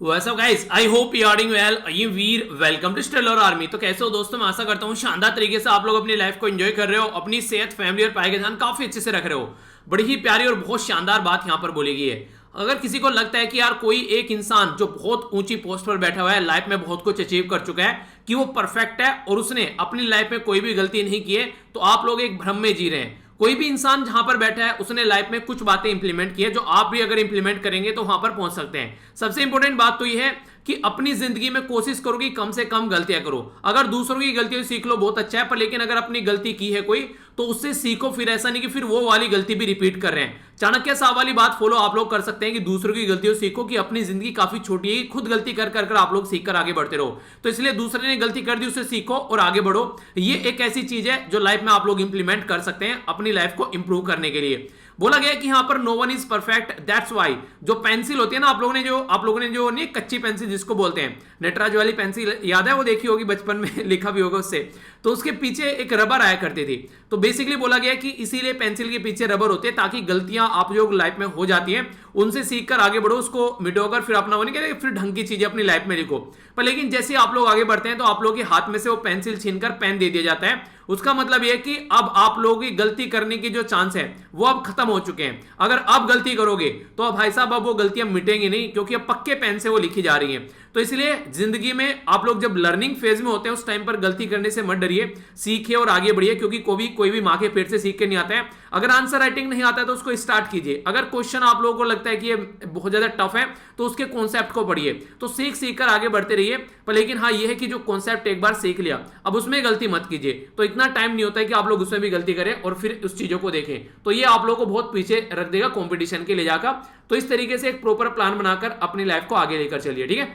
What's up guys? I hope you are doing well. ये वीर welcome to stellar army. तो कैसे हो दोस्तों? मैं आशा करता हूँ शानदार तरीके से आप लोग अपनी लाइफ को एंजॉय कर रहे हो, अपनी सेहत, फैमिली और पढ़ाई का ध्यान काफी अच्छे से रख रहे हो। बड़ी ही प्यारी और बहुत शानदार बात यहाँ पर बोली गई है। अगर किसी को लगता है कि यार कोई एक इंसान जो बहुत ऊंची पोस्ट पर बैठा हुआ है, लाइफ में बहुत कुछ अचीव कर चुका है, कि वो परफेक्ट है और उसने अपनी लाइफ में कोई भी गलती नहीं की है, तो आप लोग एक भ्रम में जी रहे हैं। कोई भी इंसान जहां पर बैठा है उसने लाइफ में कुछ बातें इंप्लीमेंट की है, जो आप भी अगर इंप्लीमेंट करेंगे तो वहां पर पहुंच सकते हैं। सबसे इंपॉर्टेंट बात तो यह है कि अपनी जिंदगी में कोशिश करो कि कम से कम गलतियां करो। अगर दूसरों की गलतियों से सीख लो बहुत अच्छा है, पर लेकिन अगर अपनी गलती की है कोई तो उससे सीखो। फिर ऐसा नहीं कि फिर वो वाली गलती भी रिपीट कर रहे हैं। चाणक्य साहब वाली बात फॉलो आप लोग कर सकते हैं कि दूसरों की गलतियों से सीखो, कि अपनी जिंदगी काफी छोटी है, खुद गलती कर कर कर आप लोग सीख कर आगे बढ़ते रहो। तो इसलिए दूसरे ने गलती कर दी उससे सीखो और आगे बढ़ो। ये एक ऐसी चीज है जो लाइफ में आप लोग इंप्लीमेंट कर सकते हैं अपनी लाइफ को इंप्रूव करने के लिए। बोला गया कि यहां पर no one is perfect, that's why. जो पेंसिल होती है ना, आप लोगों ने जो नहीं, कच्ची पेंसिल जिसको बोलते हैं, नटराज वाली पेंसिल याद है, वो देखी होगी बचपन में लिखा भी होगा उससे। तो उसके पीछे एक रबर आया करती थी। तो बेसिकली बोला गया कि इसीलिए पेंसिल के पीछे रबर होते हैं, ताकि गलतियां आप जो लाइफ में हो जाती हैं उनसे सीख कर आगे बढ़ो, उसको मिटोकर फिर अपना नहीं कहते, फिर ढंग की चीजें अपनी लाइफ में लिखो। पर लेकिन जैसे आप लोग आगे बढ़ते हैं तो आप लोगों के हाथ में से वो पेंसिल छीनकर पेन दे दिया जाता है। उसका मतलब यह कि अब आप लोगों की गलती करने की जो चांस है वो अब खत्म हो चुके हैं। अगर अब गलती करोगे तो अब भाई साहब अब वो गलतियां मिटेंगी नहीं, क्योंकि अब पक्के पेन से वो लिखी जा रही हैं। तो इसलिए जिंदगी में आप लोग जब लर्निंग फेज में होते हैं उस टाइम पर गलती करने से मत डरिए, सीखिए और आगे बढ़िए, क्योंकि कोई भी माँ के पेट से सीख के नहीं आता है। अगर आंसर राइटिंग नहीं आता है तो उसको स्टार्ट कीजिए। अगर क्वेश्चन आप लोगों को लगता है कि ये बहुत ज्यादा टफ है तो उसके कॉन्सेप्ट को पढ़िए। तो सीख सीख कर आगे बढ़ते रहिए। पर लेकिन हाँ, ये है कि जो कॉन्सेप्ट एक बार सीख लिया अब उसमें गलती मत कीजिए। तो इतना टाइम नहीं होता है कि आप लोग उसमें भी गलती करें और फिर उस चीजों को देखें, तो ये आप लोगों को बहुत पीछे रख देगा कॉम्पिटिशन के ले जाकर। तो इस तरीके से एक प्रॉपर प्लान बनाकर अपनी लाइफ को आगे लेकर चलिए, ठीक है।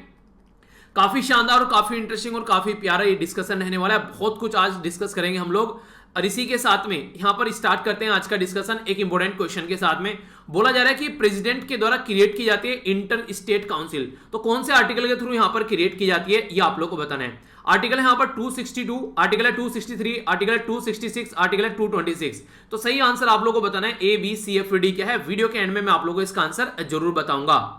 काफी शानदार और काफी इंटरेस्टिंग और काफी प्यारा ये डिस्कशन रहने वाला है। बहुत कुछ आज डिस्कस करेंगे हम लोग, और इसी के साथ में यहां पर स्टार्ट करते हैं आज का डिस्कशन एक इंपॉर्टेंट क्वेश्चन के साथ में। बोला जा रहा है कि प्रेसिडेंट के द्वारा क्रिएट की जाती है इंटर स्टेट काउंसिल, तो कौन से आर्टिकल के थ्रू यहां पर क्रिएट की जाती है ये आप लोग को बताना है। आर्टिकल है यहां पर 262, आर्टिकल है 263, आर्टिकल है 266, आर्टिकल है 226। तो सही आंसर आप लोग को बताना है A B C F D क्या है। वीडियो के एंड में मैं आप लोगों को इसका आंसर जरूर बताऊंगा।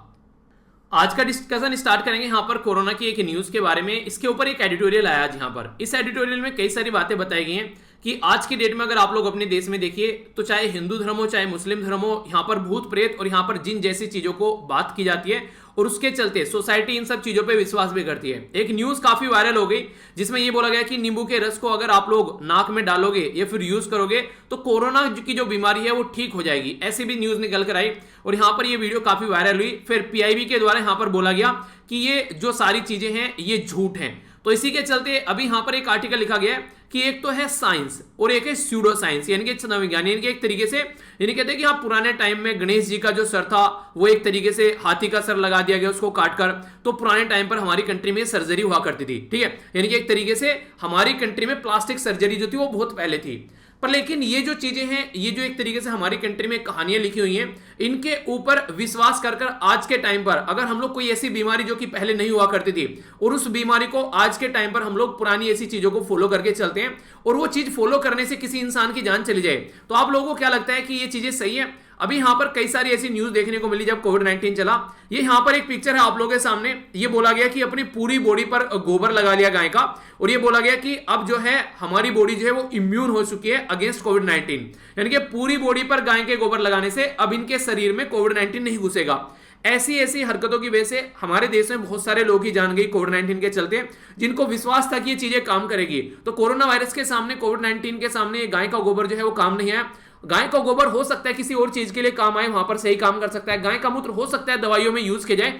आज का डिस्कशन स्टार्ट करेंगे यहाँ पर कोरोना की एक न्यूज के बारे में। इसके ऊपर एक एडिटोरियल आया आज यहाँ पर। इस एडिटोरियल में कई सारी बातें बताई गई हैं कि आज की डेट में अगर आप लोग अपने देश में देखिए तो चाहे हिंदू धर्म हो चाहे मुस्लिम धर्म हो, यहाँ पर भूत प्रेत और यहाँ पर जिन जैसी चीजों को बात की जाती है, और उसके चलते सोसाइटी इन सब चीजों पे विश्वास भी करती है। एक न्यूज काफी वायरल हो गई जिसमें ये बोला गया कि नींबू के रस को अगर आप लोग नाक में डालोगे या फिर यूज करोगे तो कोरोना की जो बीमारी है वो ठीक हो जाएगी। ऐसी भी न्यूज निकल कर आई और यहाँ पर ये वीडियो काफी वायरल हुई। फिर पीआईबी के द्वारा यहाँ पर बोला गया कि ये जो सारी चीजें हैं ये झूठ हैं। तो इसी के चलते अभी यहां पर एक आर्टिकल लिखा गया है कि एक तो है साइंस और एक है स्यूडो साइंस, यानी कि विज्ञान, यानी कि एक तरीके से यानी कहते हैं कि हाँ, पुराने टाइम में गणेश जी का जो सर था वो एक तरीके से हाथी का सर लगा दिया गया उसको काटकर। तो पुराने टाइम पर हमारी कंट्री में सर्जरी हुआ करती थी, ठीक है, यानी कि एक तरीके से हमारी कंट्री में प्लास्टिक सर्जरी जो थी वो बहुत पहले थी। पर लेकिन ये जो चीजें हैं, ये जो एक तरीके से हमारी कंट्री में कहानियां लिखी हुई हैं, इनके ऊपर विश्वास कर कर आज के टाइम पर अगर हम लोग कोई ऐसी बीमारी जो कि पहले नहीं हुआ करती थी और उस बीमारी को आज के टाइम पर हम लोग पुरानी ऐसी चीजों को फॉलो करके चलते हैं और वो चीज फॉलो करने से किसी इंसान की जान चली जाए, तो आप लोगों को क्या लगता है कि ये चीजें सही है? अभी यहां पर कई सारी ऐसी न्यूज देखने को मिली जब कोविड-19 चला। ये यहां पर एक पिक्चर है आप लोगों के सामने। ये बोला गया कि अपनी पूरी बॉडी पर गोबर लगा लिया गाय का, और ये बोला गया कि अब जो है हमारी बॉडी जो है वो इम्यून हो चुकी है अगेंस्ट कोविड-19, यानी कि पूरी बॉडी पर गाय के गोबर लगाने से अब इनके शरीर में कोविड-19 नहीं घुसेगा। ऐसी ऐसी हरकतों की वजह से हमारे देश में बहुत सारे लोग ही जान गए कोविड-19 के चलते, जिनको विश्वास था कि ये चीजें काम करेगी। तो कोरोना वायरस के सामने, कोविड-19 के सामने गाय का गोबर जो है वो काम नहीं है। गाय का गोबर हो सकता है किसी और चीज के लिए काम आए, वहां पर सही काम कर सकता है। गाय का मूत्र हो सकता है दवाइयों में यूज किया जाए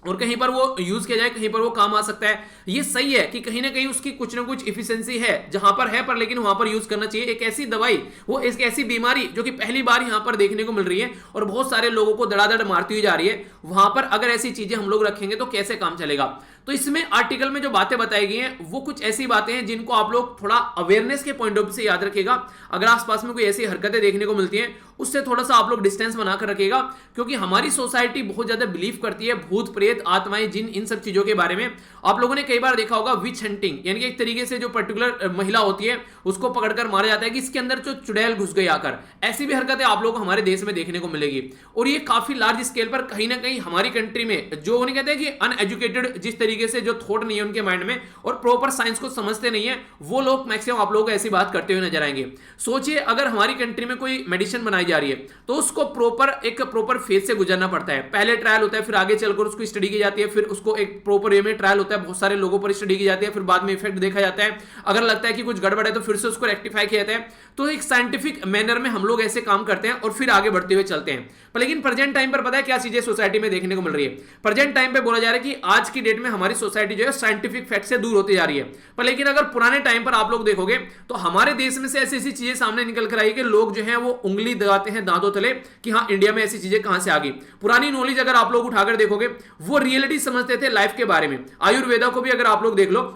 और कहीं पर वो यूज किया जाए, कहीं पर वो काम आ सकता है। ये सही है कि कहीं ना कहीं उसकी कुछ ना कुछ इफिशिएंसी है जहां पर है, पर लेकिन वहां पर यूज करना चाहिए। एक ऐसी दवाई, वो एक ऐसी बीमारी जो कि पहली बार यहां पर देखने को मिल रही है और बहुत सारे लोगों को धड़ाधड़ मारती हुई जा रही है, वहां पर अगर ऐसी चीजें हम लोग रखेंगे तो कैसे काम चलेगा। तो इसमें आर्टिकल में जो बातें बताई गई हैं वो कुछ ऐसी बातें हैं जिनको आप लोग थोड़ा अवेयरनेस के पॉइंट ऑफ व्यू से याद रखिएगा। अगर आसपास में कोई ऐसी हरकतें देखने को मिलती हैं उससे थोड़ा सा आप लोग डिस्टेंस बनाकर रखिएगा, क्योंकि हमारी सोसाइटी बहुत ज्यादा बिलीव करती है भूत प्रेत प्रेत आत्माएं, जिन, इन सब चीजों के बारे में आप लोगों ने कई बार देखा होगा विच हंटिंग, यानी कि एक तरीके से जो पर्टिकुलर महिला होती है उसको पकड़कर मारा जाता है कि इसके अंदर जो चुड़ैल घुस गई आकर, ऐसी भी हरकतें आप लोगों को हमारे देश में देखने को मिलेगी। और ये काफी लार्ज स्केल पर कहीं ना कहीं हमारी कंट्री में जो उन्हें कहते हैं कि अनएजुकेटेड, जिस तरीके से जो थॉट नहीं है उनके माइंड में और प्रॉपर साइंस को समझते नहीं है, वो लोग मैक्सिमम आप लोगों को ऐसी बात करते हुए नजर आएंगे। सोचिए अगर हमारी कंट्री में कोई मेडिसिन बनाई जा रही है तो उसको एक प्रॉपर फेज से गुजरना पड़ता है। पहले ट्रायल होता है, फिर आगे चलकर उसको स्टडी की जाती है, फिर उसको एक प्रॉपर वे में ट्रायल होता है, बहुत सारे लोगों पर स्टडी की जाती है, फिर बाद में इफेक्ट देखा जाता है। अगर लगता है कि कुछ गड़बड़ है तो फिर से उसको रेक्टिफाई किया जाता है। तो एक साइंटिफिक मैनर में हम लोग ऐसे काम करते हैं और फिर आगे बढ़ते हुए चलते हैं। पर लेकिन प्रेजेंट टाइम पर पता है क्या चीजें सोसाइटी में देखने को मिल रही है? प्रेजेंट टाइम पे बोला जा रहा है कि आज की डेट में हमारी सोसाइटी जो है साइंटिफिक फैक्ट से दूर होती जा रही है। पर लेकिन अगर पुराने टाइम पर आप लोग देखोगे तो हमारे देश में से ऐसी ऐसी चीजें सामने निकल कर आई कि लोग जो है वो उंगली दबाते हैं दांतों तले कि हाँ इंडिया में ऐसी चीजें कहां से आ गई। पुरानी नॉलेज अगर आप लोग उठाकर देखोगे वो रियलिटी समझते थे लाइफ के बारे में। आयुर्वेदा को भी अगर आप लोग देख लो,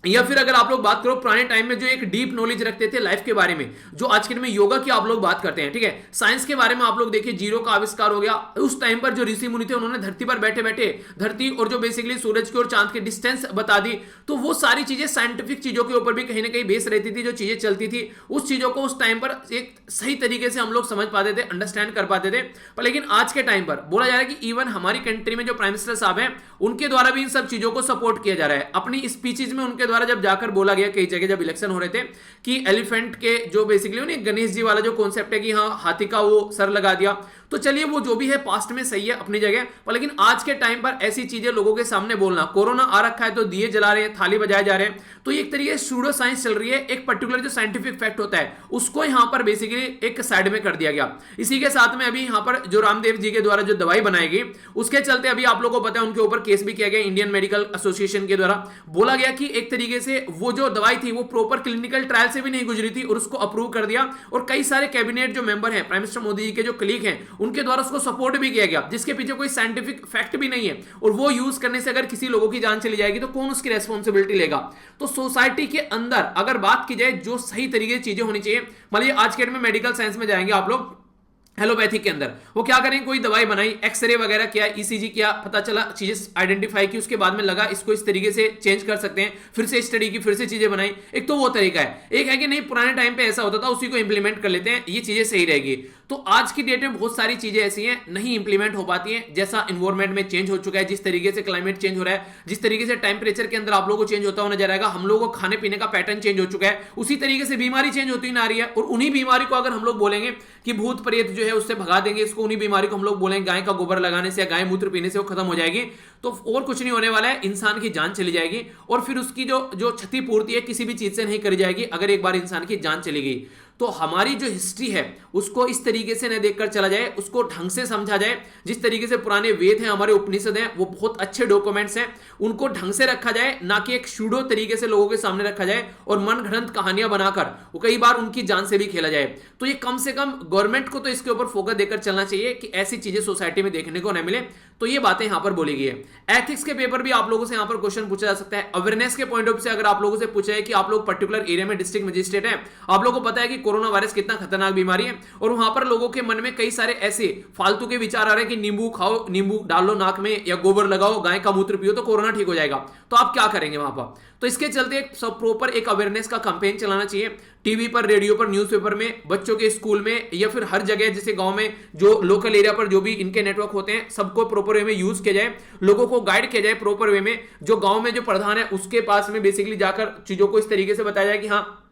या फिर अगर आप लोग बात करो पुराने टाइम में जो एक डीप नॉलेज रखते थे लाइफ के बारे में, जो आज के दिन में योगा की आप लोग बात करते हैं, ठीक है, साइंस के बारे में आप लोग देखिए, जीरो का आविष्कार हो गया। उस टाइम पर जो ऋषि मुनि थे उन्होंने धरती पर बैठे बैठे धरती और जो बेसिकली सूरज की और चांद की डिस्टेंस बता दी। तो वो सारी चीजें साइंटिफिक चीजों के ऊपर भी कहीं ना कहीं बेस रहती थी। जो चीजें चलती थी उस चीजों को उस टाइम पर एक सही तरीके से हम लोग समझ पाते थे, अंडरस्टैंड कर पाते थे। पर लेकिन आज के टाइम पर बोला जा रहा है कि इवन हमारी कंट्री में जो प्राइम मिनिस्टर साहब हैं उनके द्वारा भी इन सब चीजों को सपोर्ट किया जा रहा है। अपनी स्पीचेज में उनके द्वारा जब जाकर बोला गया कई जगह जब इलेक्शन हो रहे थे कि एलिफेंट के जो बेसिकली उन्हें गणेश जी वाला जो कॉन्सेप्ट है कि हाँ हाथी का वो सर लगा दिया, तो चलिए वो जो भी है पास्ट में सही है अपनी जगह। पर लेकिन आज के टाइम पर ऐसी चीजें लोगों के सामने बोलना, कोरोना आ रखा है तो दिए जला रहे हैं, थाली बजाए जा रहे हैं, तो ये एक तरीके से सूडो साइंस चल रही है। एक पर्टिकुलर जो साइंटिफिक फैक्ट होता है उसको यहां पर बेसिकली एक साइड में कर दिया गया। इसी के साथ में अभी यहां पर जो रामदेव जी के द्वारा जो दवाई बनाई गई उसके चलते अभी आप लोगों को पता है उनके ऊपर केस भी किया गया इंडियन मेडिकल एसोसिएशन के द्वारा। बोला गया कि एक तरीके से वो जो दवाई थी वो प्रॉपर क्लिनिकल ट्रायल से भी नहीं गुजरी थी और उसको अप्रूव कर दिया। और कई सारे कैबिनेट जो मेंबर हैं, प्राइम मिनिस्टर मोदी जी के जो कलीग हैं, उनके द्वारा उसको सपोर्ट भी किया गया, जिसके पीछे कोई साइंटिफिक फैक्ट भी नहीं है। और वो यूज करने से अगर किसी लोगों की जान चली जाएगी तो कौन उसकी रेस्पॉन्सिबिलिटी लेगा? तो सोसाइटी के अंदर अगर बात की जाए जो सही तरीके से चीजें होनी चाहिए, मान लीजिए आज के डेट में मेडिकल साइंस में जाएंगे आप लोग, एलोपैथिक के अंदर वो क्या करें, कोई दवाई बनाई, एक्सरे वगैरह किया, ईसीजी किया, पता चला चीजें आइडेंटिफाई की, उसके बाद में लगा इसको इस तरीके से चेंज कर सकते हैं, फिर से स्टडी की, फिर से चीजें बनाई। एक तो वो तरीका है। एक है कि नहीं पुराने टाइम पे ऐसा होता था उसी को इंप्लीमेंट कर लेते हैं, ये चीजें सही रहेगी। तो आज की डेट में बहुत सारी चीजें ऐसी हैं नहीं इंप्लीमेंट हो पाती हैं। जैसा इन्वायरमेंट में चेंज हो चुका है, जिस तरीके से क्लाइमेट चेंज हो रहा है, जिस तरीके से टेम्परेचर के अंदर आप लोगों को चेंज होता हुआ नजर आएगा, हम लोगों को खाने पीने का पैटर्न चेंज हो चुका है, उसी तरीके से बीमारी चेंज होती ना आ रही है। और उन्हीं बीमारी को अगर हम लोग बोलेंगे कि भूत प्रेत जो है उससे भगा देंगे इसको, उन्हीं बीमारी को हम लोग बोलेंगे गाय का गोबर लगाने से या गाय मूत्र पीने से वो खत्म हो जाएगी, तो और कुछ नहीं होने वाला है, इंसान की जान चली जाएगी। और फिर उसकी जो क्षतिपूर्ति है किसी भी चीज से नहीं करी जाएगी अगर एक बार इंसान की जान चली गई। तो हमारी जो हिस्ट्री है उसको इस तरीके से न देखकर चला जाए, उसको ढंग से समझा जाए। जिस तरीके से पुराने वेद हैं, हमारे उपनिषद हैं, वो बहुत अच्छे डॉक्यूमेंट्स हैं, उनको ढंग से रखा जाए, ना कि एक शूडो तरीके से लोगों के सामने रखा जाए और मन घड़ंत कहानियां बनाकर वो कई बार उनकी जान से भी खेला जाए। तो ये कम से कम गवर्नमेंट को तो इसके ऊपर फोकस देकर चलना चाहिए कि ऐसी चीजें सोसाइटी में देखने को न मिले। तो ये बातें यहां पर बोली गई है। एथिक्स के पेपर भी आप लोगों से यहां पर क्वेश्चन पूछा जा सकता है। अवेयरनेस के पॉइंट ऑफ व्यू से अगर आप लोगों से पूछा है कि आप लोग पर्टिकुलर एरिया में डिस्ट्रिक्ट मजिस्ट्रेट हैं, आप लोगों को पता है कि कोरोना वायरस कितना खतरनाक बीमारी है, और वहां पर लोगों के मन में कई सारे ऐसे फालतू के विचार आ रहे हैं कि नींबू खाओ, नींबू डाल लो नाक में, या गोबर लगाओ, गाय का मूत्र पियो तो कोरोना ठीक हो जाएगा। तो आप क्या करेंगे वहां पर? तो इसके चलते सब प्रॉपर एक अवेयरनेस का कैंपेन चलाना चाहिए, टीवी पर, रेडियो पर, न्यूज़पेपर में, बच्चों के स्कूल में, या फिर हर जगह जैसे गांव में जो लोकल एरिया पर जो भी इनके नेटवर्क होते हैं सबको प्रॉपर वे में यूज किया जाए, लोगों को गाइड किया जाए प्रॉपर वे में। जो गांव में जो प्रधान है उसके पास में बेसिकली जाकर चीजों को इस तरीके से बताया जाए कि हाँ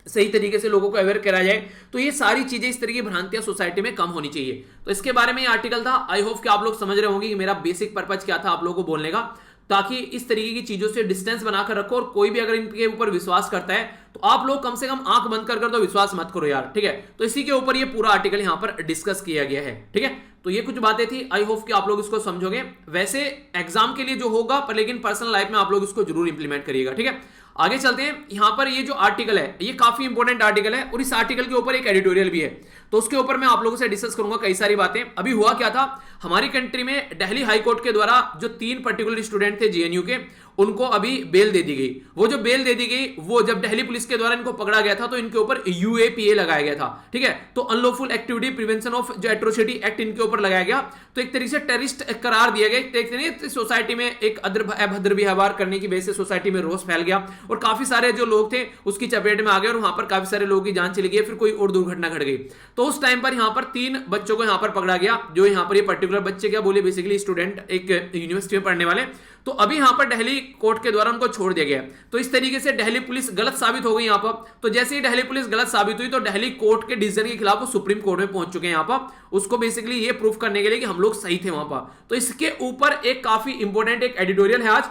सही तरीके से लोगों को अवेयर कराया जाए। तो ये सारी चीजें, इस तरह की भ्रांतियां सोसाइटी में कम होनी चाहिए। तो इसके बारे में ये आर्टिकल था। आई होप कि आप लोग समझ रहे होंगे कि मेरा बेसिक पर्पज क्या था आप लोगों को बोलने का, ताकि इस तरीके की चीजों से डिस्टेंस बनाकर रखो। और कोई भी अगर इनके ऊपर विश्वास करता है तो आप लोग कम से कम आंख बंद कर तो विश्वास मत करो यार, ठीक है। तो इसी के ऊपर ये पूरा आर्टिकल यहां पर डिस्कस किया गया है, ठीक है। तो ये कुछ बातें थी, आई होप कि आप लोग इसको समझोगे। वैसे एग्जाम के लिए जो होगा, पर लेकिन पर्सनल लाइफ में आप लोग इसको जरूर इंप्लीमेंट करिएगा, ठीक है। आगे चलते हैं। यहां पर ये जो आर्टिकल है ये काफी इंपॉर्टेंट आर्टिकल है, और इस आर्टिकल के ऊपर एक एडिटोरियल भी है, तो उसके ऊपर मैं आप लोगों से डिस्कस करूंगा कई सारी बातें। अभी हुआ क्या था, हमारी कंट्री में दिल्ली हाई कोर्ट के द्वारा जो 3 पर्टिकुलर स्टूडेंट थे जेएनयू के, उनको अभी बेल दे दी गई। वो जो बेल दे दी गई, वो जब दिल्ली पुलिस के द्वारा इनको पकड़ा गया था तो इनके ऊपर यूएपीए लगाया गया था, ठीक है। तो अनलॉफुल एक्टिविटी प्रिवेंशन ऑफ जो एट्रोसिटी एक्ट इनके ऊपर लगाया गया। तो एक तरीके से टेररिस्ट करार दिया गया। सोसाइटी में एक अभद्र व्यवहार करने की वजह से सोसाइटी में रोष फैल गया और काफी सारे जो लोग थे उसकी चपेट में आ गए और वहां पर काफी सारे लोगों की जान चली गई, फिर कोई और दुर्घटना घट गई। तो उस टाइम पर यहां पर 3 बच्चों को यहां पर पकड़ा गया, जो यहां पर ये पर्टिकुलर बच्चे क्या बोले, बेसिकली स्टूडेंट एक यूनिवर्सिटी में पढ़ने वाले। तो अभी यहां पर दिल्ली कोर्ट के द्वारा उनको छोड़ दिया गया। तो इस तरीके से दिल्ली पुलिस गलत साबित हो गई यहां पर। तो जैसे ही दिल्ली पुलिस गलत साबित हुई तो दिल्ली कोर्ट के डिसीजन के खिलाफ वो सुप्रीम कोर्ट में पहुंच चुके हैं यहां पर, उसको बेसिकली ये प्रूफ करने के लिए कि हम लोग सही थे वहां पर। तो इसके ऊपर एक काफी इंपॉर्टेंट एक एडिटोरियल है आज।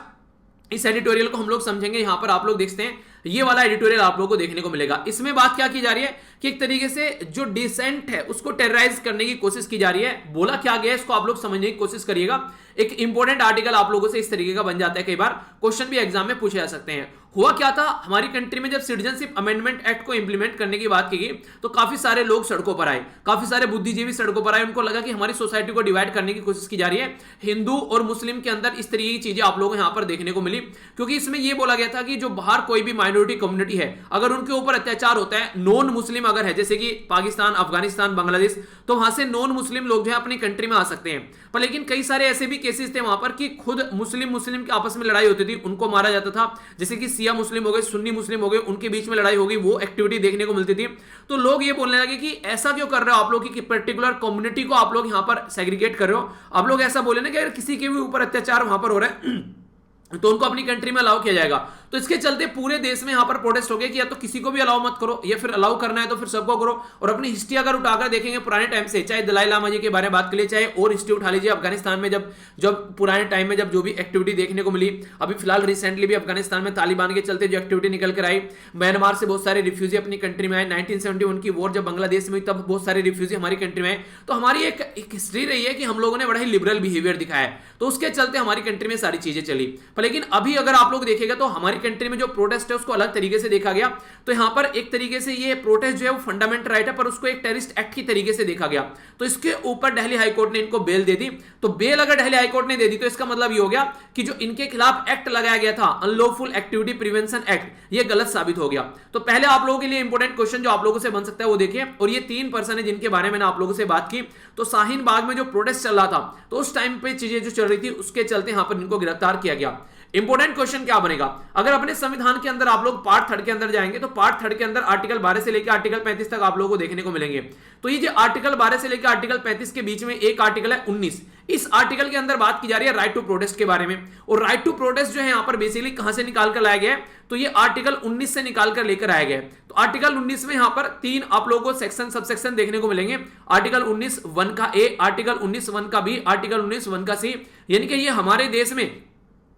इस एडिटोरियल को हम लोग समझेंगे। यहां पर आप लोग देखते हैं ये वाला एडिटोरियल आप लोगों को देखने को मिलेगा। इसमें बात क्या की जा रही है कि एक तरीके से जो डिसेंट है उसको टेरराइज करने की कोशिश की जा रही है। बोला क्या गया है इसको आप लोग समझने की कोशिश करिएगा। एक इंपॉर्टेंट आर्टिकल आप लोगों से इस तरीके का बन जाता है, कई बार क्वेश्चन भी एग्जाम में पूछे जा सकते हैं। हुआ क्या था हमारी कंट्री में, जब सिटीजनशिप अमेंडमेंट एक्ट को इंप्लीमेंट करने की बात की गई तो काफी सारे लोग सड़कों पर आए, काफी सारे बुद्धिजीवी सड़कों पर आए। उनको लगा कि हमारी सोसाइटी को डिवाइड करने की कोशिश की जा रही है। हिंदू और मुस्लिम के अंदर इस तरीके की चीजें आप लोगों को यहां पर देखने को मिली, क्योंकि इसमें यह बोला गया था कि जो बाहर कोई भी माइनॉरिटी कम्युनिटी है, अगर उनके ऊपर अत्याचार होता है, नॉन मुस्लिम अगर है, जैसे कि पाकिस्तान, अफगानिस्तान, बांग्लादेश, तो वहां से नॉन मुस्लिम लोग जो है अपनी कंट्री में आ सकते हैं। पर लेकिन कई सारे ऐसे भी केसेस थे वहां पर कि खुद मुस्लिम के आपस में लड़ाई होती थी, उनको मारा जाता था। जैसे कि शिया मुस्लिम हो गए, सुन्नी मुस्लिम हो गए, उनके बीच में लड़ाई हो गई, वो एक्टिविटी देखने को मिलती थी। तो लोग ये बोलने लगे कि ऐसा क्यों कर रहे हो आप लोग कि पर्टिकुलर कम्युनिटी को आप लोग यहां पर सेग्रीगेट कर रहे हो। आप लोग ऐसा बोले ना कि अगर किसी के भी ऊपर अत्याचार वहां पर हो रहा है तो उनको अपनी कंट्री में अलाउ किया जाएगा। तो इसके चलते पूरे देश में यहां पर प्रोटेस्ट हो गए कि या तो किसी को भी अलाउ मत करो, या फिर अलाउ करना है तो फिर सबको करो। और अपनी हिस्ट्री अगर उठाकर देखेंगे पुराने टाइम से, चाहे दलाई लामा जी के बारे में बात कर लीजिए, चाहे और हिस्ट्री उठा लीजिए, अफगानिस्तान में जब पुराने टाइम में जब जो भी एक्टिविटी देखने को मिली, अभी फिलहाल रिसेंटली भी अफगानिस्तान में तालिबान के चलते जो एक्टिविटी निकल कर आई, म्यांमार से बहुत सारे रिफ्यूजी अपनी कंट्री में आए, 1971 की वॉर जब बांग्लादेश में हुई तब बहुत सारे रिफ्यूजी हमारी कंट्री में आए। तो हमारी एक हिस्ट्री रही है कि हम लोगों ने बड़ा ही लिबरल बिहेवियर दिखाया है, तो उसके चलते हमारी कंट्री में सारी चीजें चली। पर लेकिन अभी अगर आप लोग देखेगा तो हमारी कंट्री में जो प्रोटेस्ट है उसको अलग तरीके से देखा गया। तो यहां पर एक तरीके से ये प्रोटेस्ट जो है वो फंडामेंटल राइट है, पर उसको एक टेररिस्ट एक्ट की तरीके से देखा गया। तो इसके ऊपर दिल्ली हाईकोर्ट ने इनको बेल दे दी। तो बेल अगर दिल्ली हाईकोर्ट ने दे दी तो इसका मतलब ये हो गया कि जो इनके खिलाफ एक्ट लगाया गया था, अनलॉफुल एक्टिविटी प्रिवेंशन एक्ट, ये गलत साबित हो गया। तो पहले आप लोगों के लिए इंपॉर्टेंट क्वेश्चन जो आप लोगों से बन सकता है वो देखिए। और ये 3 पर्सन है जिनके बारे में आप लोगों से बात की। तो शाहीन बाग में जो प्रोटेस्ट चल रहा था तो उस टाइम पे चीजें जो चल रही थी उसके चलते यहां पर इनको गिरफ्तार किया गया। इंपॉर्टेंट क्वेश्चन क्या बनेगा, अगर अपने संविधान के अंदर आप लोग पार्ट 3 के अंदर जाएंगे तो पार्ट 3 के अंदर आर्टिकल 12 से लेकर आर्टिकल 35 तक आप लोगों को देखने को मिलेंगे। तो ये जो आर्टिकल 12 से लेकर आर्टिकल 35 के बीच में एक आर्टिकल है 19। इस आर्टिकल के अंदर बात की जा रही है राइट टू प्रोटेस्ट के बारे में। और राइट टू प्रोटेस्ट जो है यहां पर बेसिकली कहां से निकाल कर लाया गया है, तो ये आर्टिकल 19 से निकाल कर लेकर आया गया है। तो आर्टिकल 19 में यहां पर 3 आप लोगों को सेक्शन सबसेक्शन देखने को मिलेंगे। आर्टिकल 19 1 का ए, आर्टिकल 19 1 का बी, आर्टिकल 19 1 का सी। यानी कि ये हमारे देश में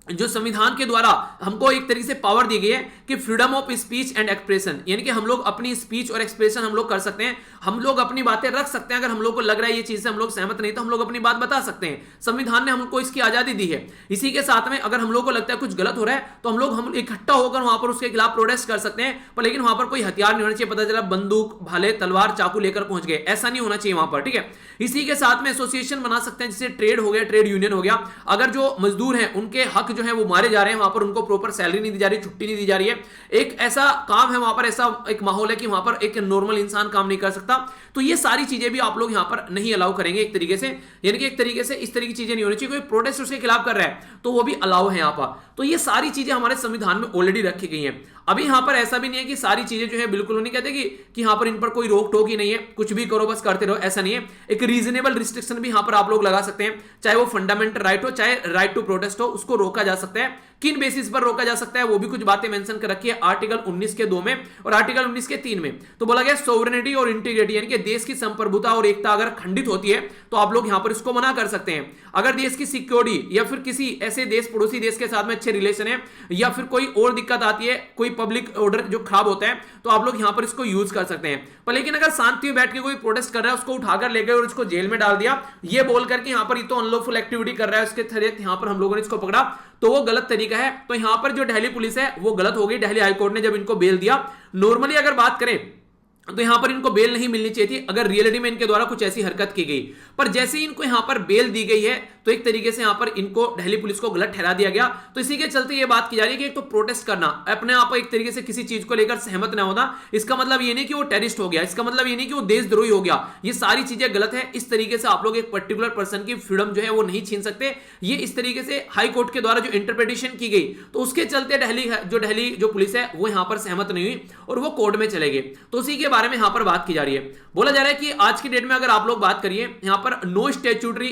जो संविधान के द्वारा हमको एक तरीके से पावर दी गई है कि freedom of speech and expression, यानी कि हम लोग अपनी स्पीच और एक्सप्रेशन हम लोग कर सकते हैं, हम लोग अपनी बातें रख सकते हैं। अगर हम लोग को लग रहा है ये चीज से हम लोग सहमत नहीं तो हम लोग अपनी बात बता सकते हैं। संविधान ने हमको इसकी आजादी दी है। इसी के साथ में अगर हम लोग को लगता है कुछ गलत हो रहा है तो हम इकट्ठा होकर वहां पर उसके खिलाफ प्रोटेस्ट कर सकते हैं। पर लेकिन वहां पर कोई हथियार नहीं होना चाहिए, पता चला बंदूक, भाले, तलवार, चाकू लेकर पहुंच गए, ऐसा नहीं होना चाहिए वहां पर, ठीक है। इसी के साथ में एसोसिएशन बना सकते हैं, जैसे ट्रेड हो गया, ट्रेड यूनियन हो गया। अगर जो मजदूर हैं उनके हक जो है वो मारे जा रहे हैं, वहां पर उनको प्रॉपर सैलरी नहीं दी जा रही, छुट्टी नहीं दी जा रही है, एक ऐसा काम है वहां पर, ऐसा एक माहौल है कि वहां पर एक नॉर्मल इंसान काम नहीं कर सकता। तो ये सारी चीजें भी आप लोग यहां पर नहीं अलाउ करेंगे एक तरीके से, यानी कि एक तरीके से इस तरह की चीजें नहीं होनी चाहिए। कोई प्रोटेस्ट उसके खिलाफ कर रहा है तो वो भी अलाउ है यहां पर। तो ये सारी चीजें हमारे संविधान में ऑलरेडी रखी गई हैं। अभी यहां पर ऐसा भी नहीं है कि सारी चीजें जो है बिल्कुल नहीं कहते कि यहां पर इन पर कोई रोक टोक ही नहीं है, कुछ भी करो बस करते रहो, ऐसा नहीं है। एक रीजनेबल रिस्ट्रिक्शन भी यहां पर आप लोग लगा सकते हैं, चाहे वो फंडामेंटल राइट हो, चाहे राइट टू प्रोटेस्ट हो, उसको रोका जा सकता है। किन बेसिस पर रोका जा सकता है वो भी कुछ बातें मेंशन कर रखी है आर्टिकल 19 के 2 में और आर्टिकल 19 के 3 में। तो बोला गया सोवरेनिटी और इंटीग्रिटी, यानी कि देश की संप्रभुता और एकता अगर खंडित होती है तो आप लोग यहां पर इसको मना कर सकते हैं। अगर देश की सिक्योरिटी या फिर किसी ऐसे देश, पड़ोसी देश के साथ में अच्छे रिलेशन है, या फिर कोई और दिक्कत आती है, कोई पब्लिक ऑर्डर जो खराब होता है, तो आप लोग यहां पर इसको यूज कर सकते हैं। पर लेकिन अगर शांति में बैठ के कोई प्रोटेस्ट कर रहा है, उसको उठाकर ले गए और उसको जेल में डाल दिया, ये बोल करके यहां पर ये तो अनलॉफुल एक्टिविटी कर रहा है, उसके तहत यहां पर हम लोगों ने इसको पकड़ा, तो वो गलत तरीका है। तो यहां पर जो दिल्ली पुलिस है वो गलत हो गई, दिल्ली हाईकोर्ट ने जब इनको बेल दिया। नॉर्मली अगर बात करें तो यहां पर इनको बेल नहीं मिलनी चाहिए थी अगर रियलिटी में इनके द्वारा कुछ ऐसी हरकत की गई, पर जैसे ही इनको यहां पर बेल दी गई है तो एक तरीके से यहाँ पर इनको दिल्ली पुलिस को गलत ठहरा दिया गया। तो इसी के चलते ये बात की जा रही है कि एक तो प्रोटेस्ट करना, अपने आप एक तरीके से किसी चीज को लेकर सहमत ना होना, इसका मतलब ये नहीं कि वो टेररिस्ट हो गया, इसका मतलब ये नहीं कि वो देशद्रोही हो गया, ये सारी चीजें गलत है। इस तरीके से आप लोग एक पर्टिकुलर पर्सन की फ्रीडम जो है वो नहीं छीन सकते। ये इस तरीके से हाई कोर्ट के द्वारा जो इंटरप्रिटेशन की गई, तो उसके चलते दिल्ली जो पुलिस है वो यहां पर सहमत नहीं हुई और वो कोर्ट में चले गए। तो उसी के बारे में यहां पर बात की जा रही है। बोला जा रहा है कि आज की डेट में अगर आप लोग बात करिए, यहां पर नो स्टैट्यूटरी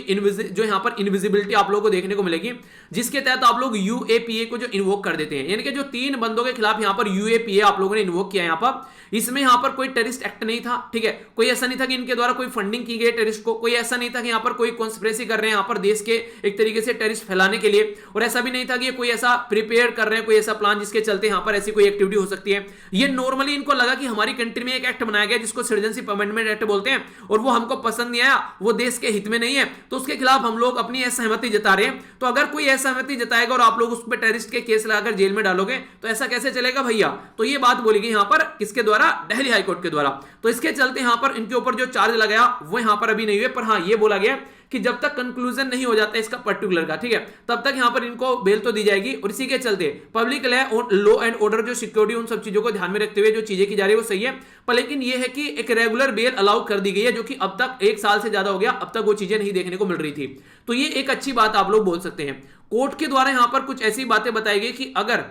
जो यहां पर इनविजिबिलिटी आप लोगों को देखने को मिलेगी, जिसके तहत आप लोग यूएपीए को जो इन्वोक कर देते हैं, यानी कि जो 3 बंदों के खिलाफ यहां पर यूएपीए आप लोगों ने इन्वोक किया यहां पर, इसमें यहां पर कोई टेररिस्ट एक्ट नहीं था, ठीक है, कोई ऐसा नहीं था कि इनके द्वारा कोई फंडिंग की गई टेररिस्ट को, कोई ऐसा नहीं था कि यहां पर कोई कॉन्स्पिरेसी कर रहे हैं यहां पर देश के एक तरीके से टेररिस्ट फैलाने के लिए, और ऐसा भी नहीं था कि ये कोई ऐसा प्रिपेयर कर रहे हैं, कोई ऐसा प्लान जिसके चलते यहां पर ऐसी कोई एक्टिविटी हो सकती है। ये नॉर्मली इनको लगा कि हमारी कंट्री में एक एक्ट बनाया गया जिसको सिटीजनशिप अमेंडमेंट एक्ट बोलते हैं, और वो हमको पसंद नहीं आया, वो देश के हित में नहीं है, तो उसके खिलाफ हम लोग अपनी असहमति जता रहे हैं। तो अगर कोई असहमति जताएगा और आप लोग उस पर टेररिस्ट के केस लगाकर जेल में डालोगे तो ऐसा कैसे चलेगा भैया। तो ये बात बोली गई यहां पर किसके द्वारा, दिल्ली हाईकोर्ट के द्वारा। तो इसके चलते यहां पर इनके ऊपर जो चार्ज लगाया वो यहां पर अभी नहीं हुए, पर हां ये बोला गया कि जब तक कंक्लूजन नहीं हो जाता इसका पर्टिकुलर का, ठीक है, तब तक यहां पर इनको बेल तो दी जाएगी। और इसी के चलते पब्लिक लॉ एंड ऑर्डर, जो सिक्योरिटी, उन सब चीजों को ध्यान में रखते हुए जो चीजें की जा रही है वो सही है, पर लेकिन ये है कि एक रेगुलर बेल अलाउ कर दी गई है, जो कि अब तक 1 साल से ज्यादा हो गया, अब तक वो चीजें नहीं देखने को मिल रही थी। तो ये एक अच्छी बात आप लोग बोल सकते हैं। कोर्ट के द्वारा यहां पर कुछ ऐसी बातें बताई गई कि अगर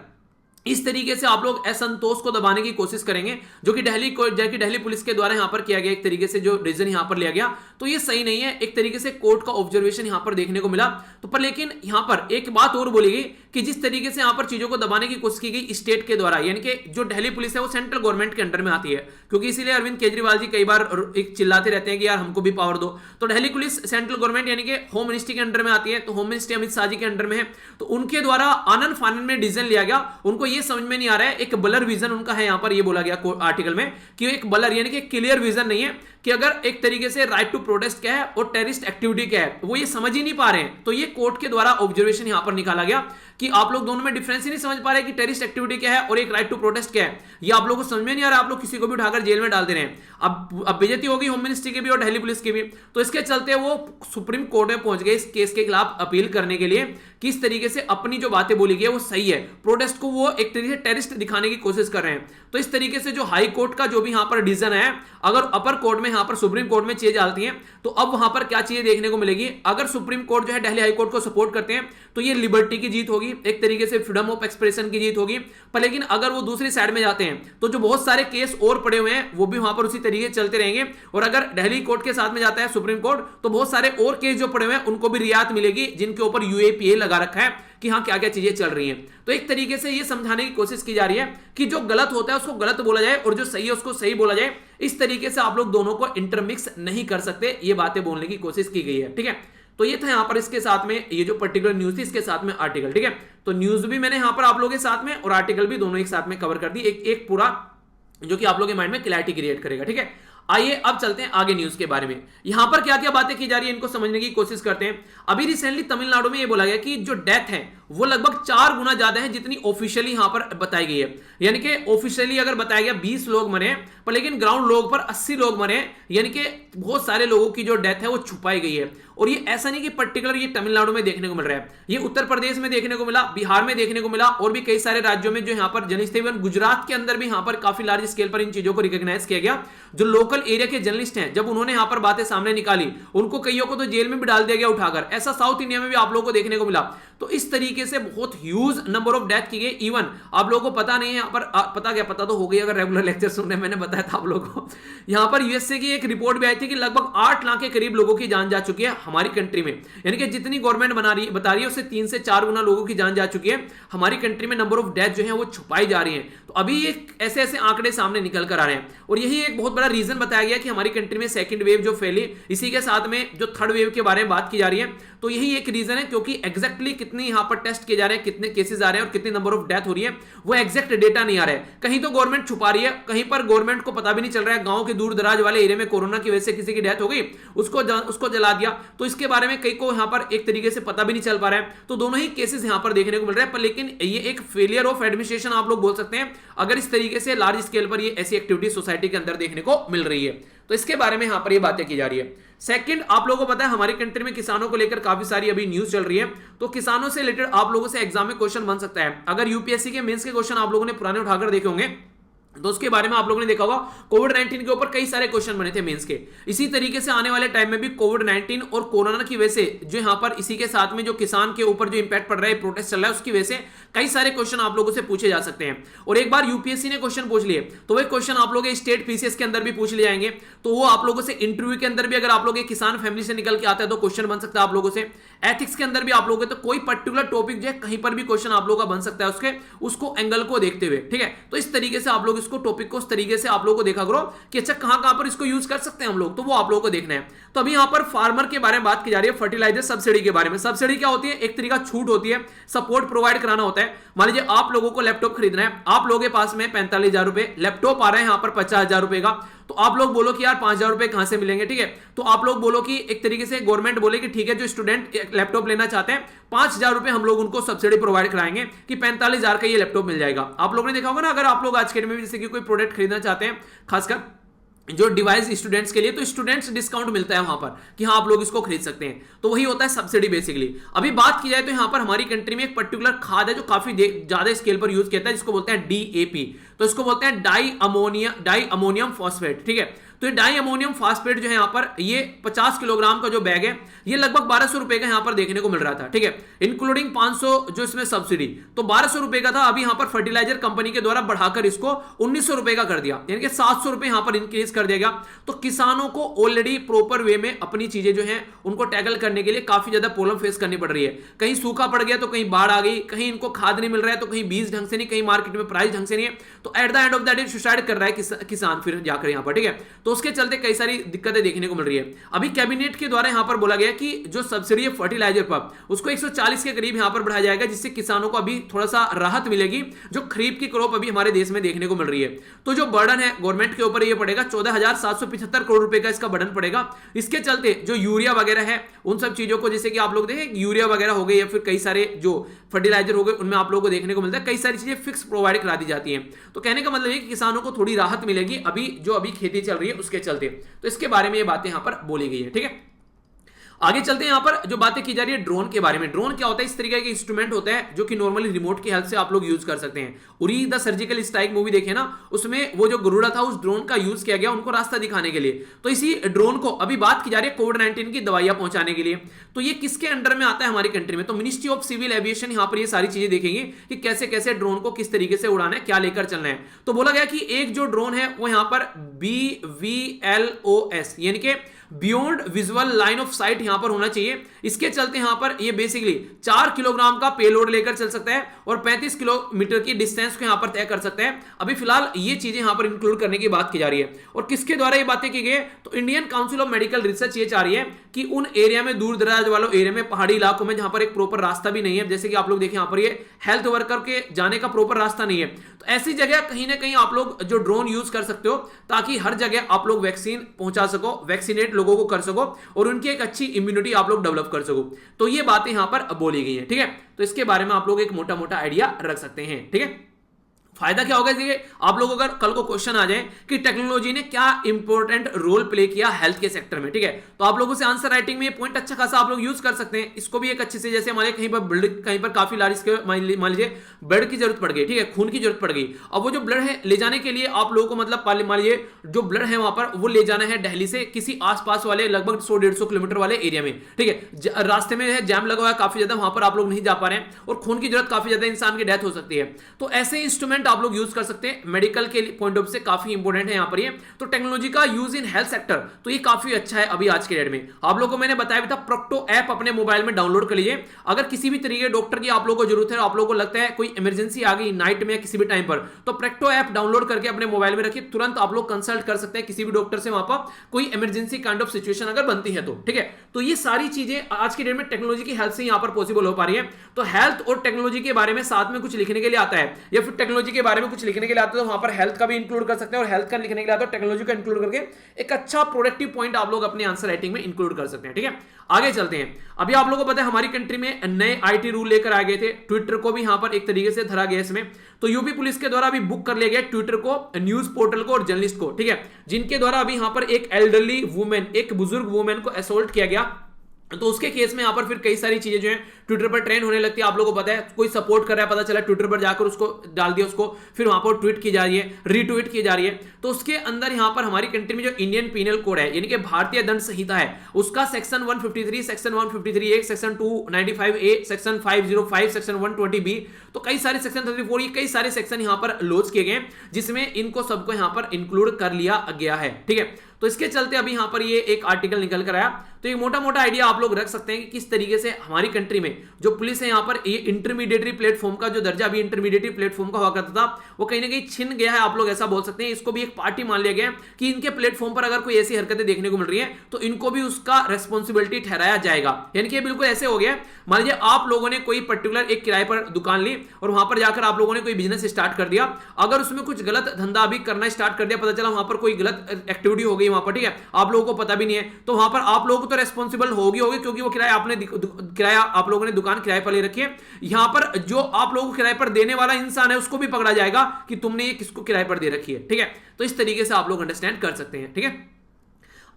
इस तरीके से आप लोग असंतोष को दबाने की कोशिश करेंगे, जो कि दिल्ली पुलिस के द्वारा यहां पर किया गया, एक तरीके से जो डिसीजन यहां पर लिया गया, तो ये सही नहीं है। एक तरीके से कोर्ट का ऑब्जर्वेशन यहां पर देखने को मिला। तो पर लेकिन यहां पर एक बात और बोली गई कि जिस तरीके से यहां पर चीजों को दबाने की कोशिश की गई स्टेट के द्वारा, यानी कि जो दिल्ली पुलिस है वो सेंट्रल गवर्नमेंट के अंडर में आती है, क्योंकि इसीलिए अरविंद केजरीवाल जी कई बार एक चिल्लाते रहते हैं कि यार हमको भी पावर दो। तो दिल्ली पुलिस सेंट्रल गवर्नमेंट यानी कि होम मिनिस्ट्री के अंडर में आती है, तो होम मिनिस्ट्री अमित शाह जी के अंडर में है। तो उनके द्वारा आनन फानन में डिसीजन लिया गया, उनको ये समझ में नहीं आ रहा है, एक ब्लर विजन उनका है, यहां पर ये बोला गया आर्टिकल में कि एक ब्लर यानी कि क्लियर विजन नहीं है कि अगर एक तरीके से राइट टू प्रोटेस्ट क्या है और टेररिस्ट एक्टिविटी क्या है, वो ये समझ ही नहीं पा रहे हैं। तो ये कोर्ट के द्वारा ऑब्जर्वेशन यहां पर निकाला गया कि आप लोग दोनों में डिफरेंस ही नहीं समझ पा रहे कि टेररिस्ट एक्टिविटी क्या है और एक राइट टू प्रोटेस्ट क्या है। ये आप लोगों को समझ में नहीं आ रहा, आप लोग किसी को भी उठाकर जेल में डाल दे रहे हैं। अब बेइज्जती होगी होम मिनिस्ट्री की भी और दिल्ली पुलिस की भी। तो इसके चलते वो सुप्रीम कोर्ट में पहुंच गए इस केस के खिलाफ अपील करने के लिए, किस तरीके से अपनी जो बातें बोली गई है वो सही है, प्रोटेस्ट को वो एक तरीके से टेररिस्ट दिखाने की कोशिश कर रहे हैं। तो इस तरीके से जो हाई कोर्ट का जो भी यहां पर डिसीजन है, अगर अपर कोर्ट में यहां पर सुप्रीम कोर्ट में चीजें डालती हैं, तो अब वहां पर क्या चीजें देखने को मिलेगी। अगर सुप्रीम कोर्ट जो है दिल्ली हाई कोर्ट को सपोर्ट करते हैं तो ये लिबर्टी की जीत होगी, एक तरीके से फ्रीडम ऑफ एक्सप्रेशन की जीत होगी। पर लेकिन अगर वो दूसरी साइड में जाते हैं तो जो बहुत सारे केस और पड़े हुए हैं वो भी वहां पर उसी तरीके से चलते रहेंगे, और अगर दिल्ली कोर्ट के साथ में जाता है सुप्रीम कोर्ट तो बहुत सारे और केस जो पड़े हुए हैं उनको भी रियायत मिलेगी, जिनके ऊपर यूएपीए लगा रखा है कि हाँ क्या क्या चीजें चल रही हैं। तो एक तरीके से ये समझाने की कोशिश की जा रही है कि जो गलत होता है उसको गलत बोला जाए और जो सही है उसको सही बोला जाए। इस तरीके से आप लोग दोनों को इंटरमिक्स नहीं कर सकते, ये बातें बोलने की कोशिश की गई है, ठीक है। तो ये था यहां पर इसके साथ में ये जो पर्टिकुलर न्यूज थी इसके साथ में आर्टिकल, ठीक है। तो न्यूज भी मैंने यहां पर आप लोगों के साथ में और आर्टिकल भी दोनों एक साथ में कवर कर दी, एक पूरा, जो कि आप लोगों के माइंड में क्लैरिटी क्रिएट करेगा, ठीक है। आइए अब चलते हैं आगे न्यूज के बारे में। यहां पर क्या क्या बातें की जा रही है इनको समझने की कोशिश करते हैं। अभी रिसेंटली तमिलनाडु में यह बोला गया कि जो डेथ है वो लगभग 4 गुना ज्यादा है जितनी ऑफिशियली यहां पर बताई गई है। यानी कि ऑफिशियली अगर बताया गया 20 लोग मरे, पर लेकिन ग्राउंड लोग पर 80 लोग मरे, यानी कि बहुत सारे लोगों की जो डेथ है वो छुपाई गई है। और ये ऐसा नहीं कि पर्टिकुलर ये तमिलनाडु में देखने को मिल रहा है, ये उत्तर प्रदेश में देखने को मिला, बिहार में देखने को मिला, और भी कई सारे राज्यों में जो यहां पर जर्नलिस्ट थे, गुजरात के अंदर भी यहां पर काफी लार्ज स्केल पर इन चीजों को रिकॉग्नाइज किया गया। जो लोकल एरिया के जर्नलिस्ट हैं, जब उन्होंने यहां पर बातें सामने निकाली, उनको कईयों को तो जेल में भी डाल दिया गया उठाकर। ऐसा साउथ इंडिया में भी आप लोगों को देखने को मिला। तो इस तरीके से बहुत ह्यूज नंबर ऑफ डेथ की गई। इवन आप लोगों को पता नहीं है, यहां पर पता क्या, पता तो हो गई अगर रेगुलर लेक्चर सुन रहे, मैंने बताया था आप लोगों को। यहां पर यूएसए की एक रिपोर्ट भी आई थी कि लगभग 8 लाख के करीब लोगों की जान जा चुकी है हमारी कंट्री में। यानी कि जितनी गवर्नमेंट बता रही है उससे 3 से 4 गुना लोगों की जान जा चुकी है हमारी कंट्री में। नंबर ऑफ डेथ जो है वो छुपाई जा रही है। तो अभी ये ऐसे ऐसे आंकड़े सामने निकल कर आ रहे हैं, और यही एक बहुत बड़ा रीजन बताया गया कि हमारी कंट्री में सेकंड वेव जो फैली, इसी के साथ में जो थर्ड वेव के बारे में बात की जा रही है। तो यही एक रीजन है, क्योंकि एग्जैक्टली कितनी यहां पर टेस्ट किए जा रहे हैं, कितने केसेस आ रहे हैं और कितनी नंबर ऑफ डेथ हो रही है, वो एग्जैक्ट डेटा नहीं आ रहा है। कहीं तो गवर्नमेंट छुपा रही है, कहीं पर गवर्नमेंट को पता भी नहीं चल रहा है। गांव के दूर दराज वाले एरिया में कोरोना की वजह से किसी की डेथ हो गई, उसको जला दिया, तो इसके बारे में कई को यहां पर एक तरीके से पता भी नहीं चल पा रहा है। तो दोनों ही केसेस यहां पर देखने को मिल रहे हैं। पर लेकिन ये एक फेलियर ऑफ एडमिनिस्ट्रेशन आप लोग बोल सकते हैं, अगर इस तरीके से लार्ज स्केल पर ये ऐसी एक्टिविटी सोसाइटी के अंदर देखने को मिल रही है। तो इसके बारे में यहां पर ये बातें की जा रही है। सेकंड, आप लोगों को पता है हमारी कंट्री में किसानों को लेकर काफी सारी अभी न्यूज चल रही है, तो किसानों से रिलेटेड आप लोगों से एग्जाम में क्वेश्चन बन सकता है। अगर यूपीएससी के मेंस के क्वेश्चन आप लोगों ने पुराने उठाकर देखे होंगे तो उसके बारे में आप लोगों ने देखा होगा, कोविड-19 के ऊपर कई सारे क्वेश्चन बने थे मेंस के। इसी तरीके से आने वाले टाइम में भी कोविड-19 और कोरोना की वजह से जो यहां पर इसी के साथ में जो किसान के ऊपर जो इंपैक्ट पड़ रहा है, प्रोटेस्ट चल रहा है, उसकी वजह से कई सारे क्वेश्चन आप लोगों से पूछे जा सकते हैं। और एक बार यूपीएससी ने क्वेश्चन पूछ लिए तो वही क्वेश्चन आप लोग स्टेट पीसीएस के अंदर भी पूछ लिए जाएंगे। तो वो आप लोगों से इंटरव्यू के अंदर भी, अगर आप लोग एक किसान फैमिली से निकल के आता है तो क्वेश्चन बन सकता है आप लोगों से। एथिक्स के अंदर भी आप लोगों को तो कोई पर्टिकुलर टॉपिक जो है कहीं पर भी क्वेश्चन आप लोगों का बन सकता है उसको एंगल को देखते हुए, ठीक है। तो इस तरीके से आप लोग इसको टॉपिक को तरीके से आप लोगों को देखा करो कि अच्छा कहां पर इसको यूज कर सकते हैं हम लोग, तो वो आप लोगों को देखना है। तो अभी यहां पर फार्मर के बारे में बात की जा रही है, फर्टिलाइजर सब्सिडी के बारे में। सब्सिडी क्या होती है? एक तरीका छूट होती है, सपोर्ट प्रोवाइड कराना होता है। मान लीजिए आप लोगों को लैपटॉप खरीदना है, आप लोगों के पास में 45,000 रुपए, लैपटॉप आ रहा है यहां पर 50,000 रुपए का, तो आप लोग बोलो कि यार 5,000 रुपए कहां से मिलेंगे, ठीक है। तो आप लोग बोलो कि एक तरीके से गवर्नमेंट बोले कि ठीक है, जो स्टूडेंट लैपटॉप लेना चाहते हैं 5,000 रुपए हम लोग उनको सब्सिडी प्रोवाइड कराएंगे कि 45,000 का ये लैपटॉप मिल जाएगा। आप लोगों ने देखा होगा ना, अगर आप लोग आज के डेट में जैसे कि कोई प्रोडक्ट खरीदना चाहते हैं, खासकर जो डिवाइस स्टूडेंट्स के लिए, तो स्टूडेंट्स डिस्काउंट मिलता है वहां पर कि हाँ आप लोग इसको खरीद सकते हैं। तो वही होता है सब्सिडी बेसिकली। अभी बात की जाए तो यहां पर हमारी कंट्री में एक पर्टिकुलर खाद है जो काफी ज्यादा स्केल पर यूज किया है, जिसको बोलते हैं डीएपी। तो इसको बोलते हैं डाई अमोनियम फॉस्फेट, ठीक है। तो ये डाई अमोनियम फॉस्फेट जो है यहाँ पर, ये 50 किलोग्राम का जो बैग है, ये लगभग 1200 रुपए का यहाँ पर देखने को मिल रहा था, ठीक है, इंक्लूडिंग 500 जो इसमें सब्सिडी। तो 1200 रुपए का था, अभी यहाँ पर फर्टिलाइजर कंपनी के द्वारा बढ़ाकर इसको 1900 रुपए का कर दिया, यानी कि 700 रुपए यहाँ पर इंक्रीज कर दिया गया। तो किसानों को ऑलरेडी प्रॉपर वे में अपनी चीजें जो है उनको टैकल करने के लिए काफी ज्यादा प्रॉब्लम फेस करनी पड़ रही है। कहीं सूखा पड़ गया तो कहीं बाढ़ आ गई, कहीं इनको खाद नहीं मिल रहा है तो कहीं बीज ढंग से नहीं, कहीं मार्केट में प्राइस ढंग से नहीं है। तो eight the end of the day suicide कर रहा है किसान फिर जाकर यहाँ पर, ठीक है। तो उसके चलते कई सारी दिक्कतें देखने को मिल रही है। अभी कैबिनेट के द्वारा यहां पर बोला गया कि जो सब्सिडी है फर्टिलाइजर पर, उसको 140 के करीब यहां पर बढ़ाया जाएगा, जिससे किसानों को अभी थोड़ा सा राहत मिलेगी जो खरीफ की क्रॉप अभी हमारे देश में देखने को मिल रही है। तो जो बर्डन है गवर्नमेंट के ऊपर ये पड़ेगा 14,775 करोड़ रुपए का इसका बर्डन पड़ेगा। इसके चलते जो यूरिया वगैरह है उन सब चीजों को, जैसे कि आप लोग देखें यूरिया वगैरह हो गए या फिर कई सारे जो फर्टिलाइजर हो गए, उनमें आप लोगों को देखने को मिलता है कई सारी चीजें फिक्स प्रोवाइड करा दी जाती हैं। तो कहने का मतलब है कि किसानों को थोड़ी राहत मिलेगी अभी खेती चल रही है उसके चलते। तो इसके बारे में ये बातें यहां पर बोली गई है, ठीक है। आगे चलते हैं, यहां पर जो बातें की जा रही है ड्रोन के बारे में। ड्रोन क्या होता है? इस तरीके का इंस्ट्रूमेंट होता है जो कि नॉर्मली रिमोट की हेल्प से आप लोग यूज कर सकते हैं। Uri the surgical strike movie देखे ना, उसमें वो जो गरुड़ा था उस ड्रोन का यूज किया गया उनको रास्ता दिखाने के लिए। तो इसी ड्रोन को अभी बात की जा रही है कोविड-19 की दवाइयां पहुंचाने के लिए। तो ये किसके अंडर में आता है हमारी कंट्री में? तो मिनिस्ट्री ऑफ सिविल एविएशन यहां पर ये सारी चीजें देखेंगे कि कैसे कैसे ड्रोन को किस तरीके से उड़ाना है, क्या लेकर चलना है। तो बोला गया कि एक जो ड्रोन है वो यहां पर BVLOS यानी कि beyond visual line of site यहां पर होना चाहिए। इसके चलते यहां पर ये बेसिकली 4 किलोग्राम का पेलोड लेकर चल सकता है और 35 किलोमीटर की डिस्टेंस को यहां पर तय कर सकता है। अभी फिलहाल ये चीजें यहां पर इंक्लूड करने की बात की जा रही है। और किसके द्वारा ये बातें की गई? तो Indian council of medical research ये चाह रही है कि उन एरिया में, दूर दराज वालों एरिया में, पहाड़ी इलाकों में जहां पर एक प्रॉपर रास्ता भी नहीं है, जैसे कि आप लोग देखें यहां पर ये हेल्थ वर्कर के जाने का प्रॉपर रास्ता नहीं है, तो ऐसी जगह कहीं ना कहीं आप लोग जो ड्रोन यूज कर सकते हो ताकि हर जगह आप लोग वैक्सीन पहुंचा सको, वैक्सीनेट लोगों को कर सको और उनकी एक अच्छी इम्यूनिटी आप लोग डेवलप कर सको। तो ये बातें यहां पर बोली गई हैं, ठीक है। तो इसके बारे में आप लोग एक मोटा मोटा आइडिया रख सकते हैं, ठीक है। फायदा क्या होगा? देखिए आप लोगों अगर कल को क्वेश्चन आ जाए कि टेक्नोलॉजी ने क्या इंपॉर्टेंट रोल प्ले किया हेल्थ के सेक्टर में, ठीक है, तो आप लोगों से आंसर राइटिंग में ये पॉइंट अच्छा खासा आप लोग यूज कर सकते हैं। इसको भी एक अच्छे से, जैसे हमारे कहीं पर काफी लार्ज मान लीजिए ब्लड की जरूरत पड़ गई, ठीक है, खून की जरूरत पड़ गई। अब वो जो ब्लड है ले जाने के लिए आप लोगों को मतलब मान लीजिए जो ब्लड है वहां पर वो ले जाना है दिल्ली से किसी आसपास वाले लगभग 100-150 किलोमीटर वाले एरिया में, ठीक है, रास्ते में है जैम लगा हुआ है काफी ज्यादा, वहां पर आप लोग नहीं जा पा रहे हैं और खून की जरूरत काफी ज्यादा, इंसान की डेथ हो सकती है। तो ऐसे इंस्ट्रूमेंट आप लोग यूज कर सकते हैं, मेडिकल के पॉइंट ऑफ से काफी इंपोर्टेंट है यहां पर ये। तो टेक्नोलॉजी का यूज इन हेल्थ सेक्टर तो ये काफी अच्छा है अभी आज के डेट में। आप लोगों को मैंने बताया भी था, प्रोक्टो ऐप अपने मोबाइल में डाउनलोड कर लीजिए। अगर किसी भी तरीके डॉक्टर की आप लोगों को जरूरत है, आप लोगों को लगता है कोई इमरजेंसी आ गई नाइट में या किसी भी टाइम पर, तो प्रोक्टो ऐप डाउनलोड करके अपने मोबाइल में रखिए, तुरंत आप लोग कंसल्ट कर सकते हैं किसी भी डॉक्टर से वहां पर कोई इमरजेंसी काइंड ऑफ सिचुएशन अगर बनती है तो, ठीक है। तो ये सारी चीजें आज के डेट में टेक्नोलॉजी की हेल्प से यहां पर पॉसिबल हो पा रही है। तो हेल्थ और टेक्नोलॉजी के बारे में साथ में कुछ लिखने के लिए आता है या फिर टेक्नोलॉजी के के बारे में कुछ लिखने के लिए आते हो तो वहां पर हेल्थ का भी इंक्लूड कर सकते हैं, और हेल्थ का लिखने के लिए आते हो टेक्नोलॉजी का इंक्लूड करके एक अच्छा प्रोडक्टिव पॉइंट आप लोग अपने आंसर राइटिंग में इंक्लूड कर सकते हैं। ठीक है, आगे चलते हैं। अभी आप लोगों को पता है हमारी कंट्री में नए आईटी रूल लेकर आ गए थे, ट्विटर को भी यहां पर एक तरीके से धरा गया इसमें। तो यूपी पुलिस के द्वारा अभी बुक कर लिया गया ट्विटर को, न्यूज पोर्टल को और जर्नलिस्ट को। ठीक है, जिनके द्वारा अभी यहां पर एक एल्डरली वुमेन, एक बुजुर्ग वुमेन को असोल्ट किया गया, तो उसके केस में यहां पर फिर कई सारी चीजें जो है ट्विटर पर ट्रेंड होने लगती है। आप लोगों को पता है कोई सपोर्ट कर रहा है, पता चला ट्विटर पर जाकर उसको डाल दिया, उसको फिर वहां पर ट्वीट की जा रही है, रीट्वीट की जा रही है। तो उसके अंदर यहां पर हमारी कंट्री में जो इंडियन पीनल कोड है, यानी कि भारतीय दंड संहिता है, उसका सेक्शन 153, सेक्शन 153 ए, सेक्शन 295 ए, सेक्शन 505, सेक्शन 120 बी, तो कई सारे सेक्शन 34, ये कई सारे सेक्शन यहां पर लॉन्च किए गए जिसमें इनको सबको यहां पर इंक्लूड कर लिया गया है। ठीक है, तो इसके चलते अभी यहां पर ये एक आर्टिकल निकल कर आया। तो एक मोटा मोटा आइडिया आप लोग रख सकते हैं कि किस तरीके से हमारी कंट्री में जो पुलिस है यहां पर ये इंटरमीडिएटरी प्लेटफॉर्म का जो दर्जा अभी इंटरमीडिएटरी प्लेटफॉर्म का हुआ करता था वो कहीं ना कहीं छिन गया है, आप लोग ऐसा बोल सकते हैं। इसको भी एक पार्टी मान लिया गया कि इनके प्लेटफॉर्म पर अगर कोई ऐसी हरकतें देखने को मिल रही है तो इनको भी उसका रेस्पॉन्सिबिलिटी ठहराया जाएगा। यानी कि बिल्कुल ऐसे हो गया, मान लीजिए आप लोगों ने कोई पर्टिकुलर एक किराए पर दुकान ली और वहां पर जाकर आप लोगों ने कोई बिजनेस स्टार्ट कर दिया, अगर उसमें कुछ गलत धंधा भी करना स्टार्ट कर दिया, पता चला वहां पर कोई गलत एक्टिविटी हो गई वहां पर, ठीक है, आप लोगों को पता भी नहीं है, तो वहां पर आप लोगों को तो रेस्पॉन्सिबल होगी क्योंकि वो किराया आप लोगों ने दुकान किराए पर ले रखी है। यहां पर जो आप लोगों को किराए पर देने वाला इंसान है उसको भी पकड़ा जाएगा कि तुमने ये किसको किराए पर दे रखी है। ठीक है, तो इस तरीके से आप लोग अंडरस्टैंड कर सकते हैं। ठीक है,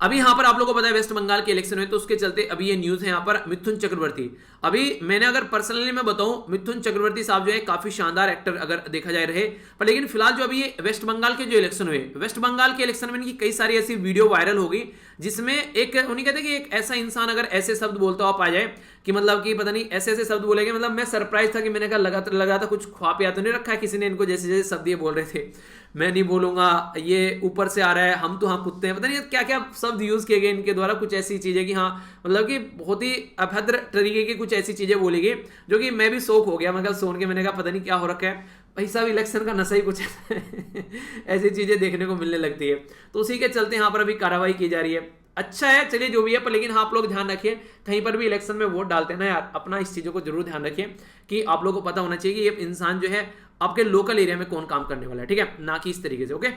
अभी यहां पर आप लोगों को पता है वेस्ट बंगाल के इलेक्शन हुए, तो उसके चलते अभी ये न्यूज है यहां पर मिथुन चक्रवर्ती। अभी मैंने अगर पर्सनली मैं बताऊं, मिथुन चक्रवर्ती साहब जो है काफी शानदार एक्टर अगर देखा जाए रहे, पर लेकिन फिलहाल जो अभी ये वेस्ट बंगाल के जो इलेक्शन हुए, वेस्ट बंगाल के इलेक्शन में इनकी कई सारी ऐसी वीडियो वायरल हो गई जिसमें एक उन्हें कहते हैं कि एक ऐसा इंसान अगर ऐसे शब्द बोलता हुआ पाया जाए कि मतलब कि पता नहीं ऐसे ऐसे शब्द बोलेंगे, मतलब मैं सरप्राइज था कि मैंने कहा लगा था कुछ ख्वाब या तो नहीं रखा है किसी ने इनको, जैसे जैसे शब्द ये बोल रहे थे, मैं नहीं बोलूंगा, ये ऊपर से आ रहा है, हम तो हाँ कुत्ते हैं, पता नहीं क्या क्या शब्द यूज किए गए इनके द्वारा, कुछ ऐसी चीजें कि हाँ मतलब कि बहुत ही अभद्र तरीके की कुछ ऐसी चीजें बोली गई जो कि मैं भी शौक हो गया, मैं कल सुन के मैंने कहा पता नहीं क्या हो रखा है भाई साहब, इलेक्शन का नशा ही कुछ ऐसी चीजें देखने को मिलने लगती है। तो उसी के चलते यहाँ पर अभी कार्रवाई की जा रही है। अच्छा है, चलिए जो भी है, पर लेकिन हाँ आप लोग ध्यान रखिए कहीं पर भी इलेक्शन में वोट डालते हैं ना यार, अपना इस चीजों को जरूर ध्यान रखिए कि आप लोगों को पता होना चाहिए कि ये इंसान जो है आपके लोकल एरिया में कौन काम करने वाला है। ठीक है, ना कि इस तरीके से। ओके,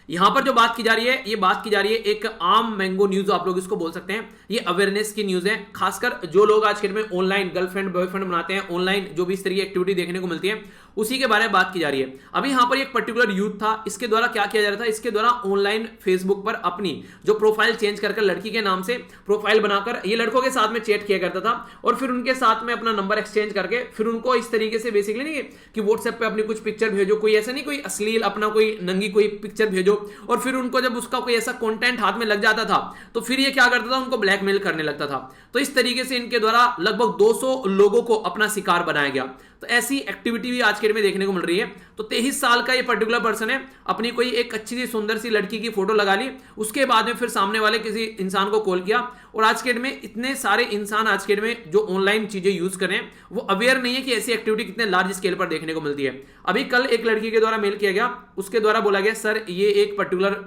यहां पर जो बात की जा रही है, ये बात की जा रही है एक आम मैंगो न्यूज आप लोग इसको बोल सकते हैं, ये अवेयरनेस की न्यूज है, खासकर जो लोग आज के डेट में ऑनलाइन गर्लफ्रेंड बॉयफ्रेंड बनाते हैं, ऑनलाइन जो भी इस तरह की एक्टिविटी देखने को मिलती है उसी के बारे में बात की जा रही है। अभी यहां पर एक पर्टिकुलर यूथ था, इसके द्वारा क्या किया जा रहा था, इसके द्वारा ऑनलाइन फेसबुक पर अपनी जो प्रोफाइल चेंज कर लड़की के नाम से प्रोफाइल बनाकर ये लड़कों के साथ में चैट किया करता था और फिर उनके साथ में अपना नंबर एक्सचेंज करके फिर उनको इस तरीके से बेसिकली नहीं कि व्हाट्सएप पे अपनी कुछ पिक्चर भेजो, कोई ऐसा नहीं कोई अश्लील अपना कोई नंगी कोई पिक्चर भेजो, और फिर उनको जब उसका कोई ऐसा कंटेंट हाथ में लग जाता था तो फिर ये क्या करता था, उनको ब्लैकमेल करने लगता था। तो इस तरीके से इनके द्वारा लगभग 200 लोगों को अपना शिकार बनाया गया। तो ऐसी एक्टिविटी भी आज के डेट में देखने को मिल रही है। तो 23 साल का ये पर्टिकुलर पर्सन है, अपनी कोई एक अच्छी सी सुंदर सी लड़की की फोटो लगा ली, उसके बाद में फिर सामने वाले किसी इंसान को कॉल किया, और आज के डेट में इतने सारे इंसान आज के डेट में जो ऑनलाइन चीजें यूज करें वो अवेयर नहीं है कि ऐसी एक्टिविटी कितने लार्ज स्केल पर देखने को मिलती है। अभी कल एक लड़की के द्वारा मेल किया गया, उसके द्वारा बोला गया सर ये एक पर्टिकुलर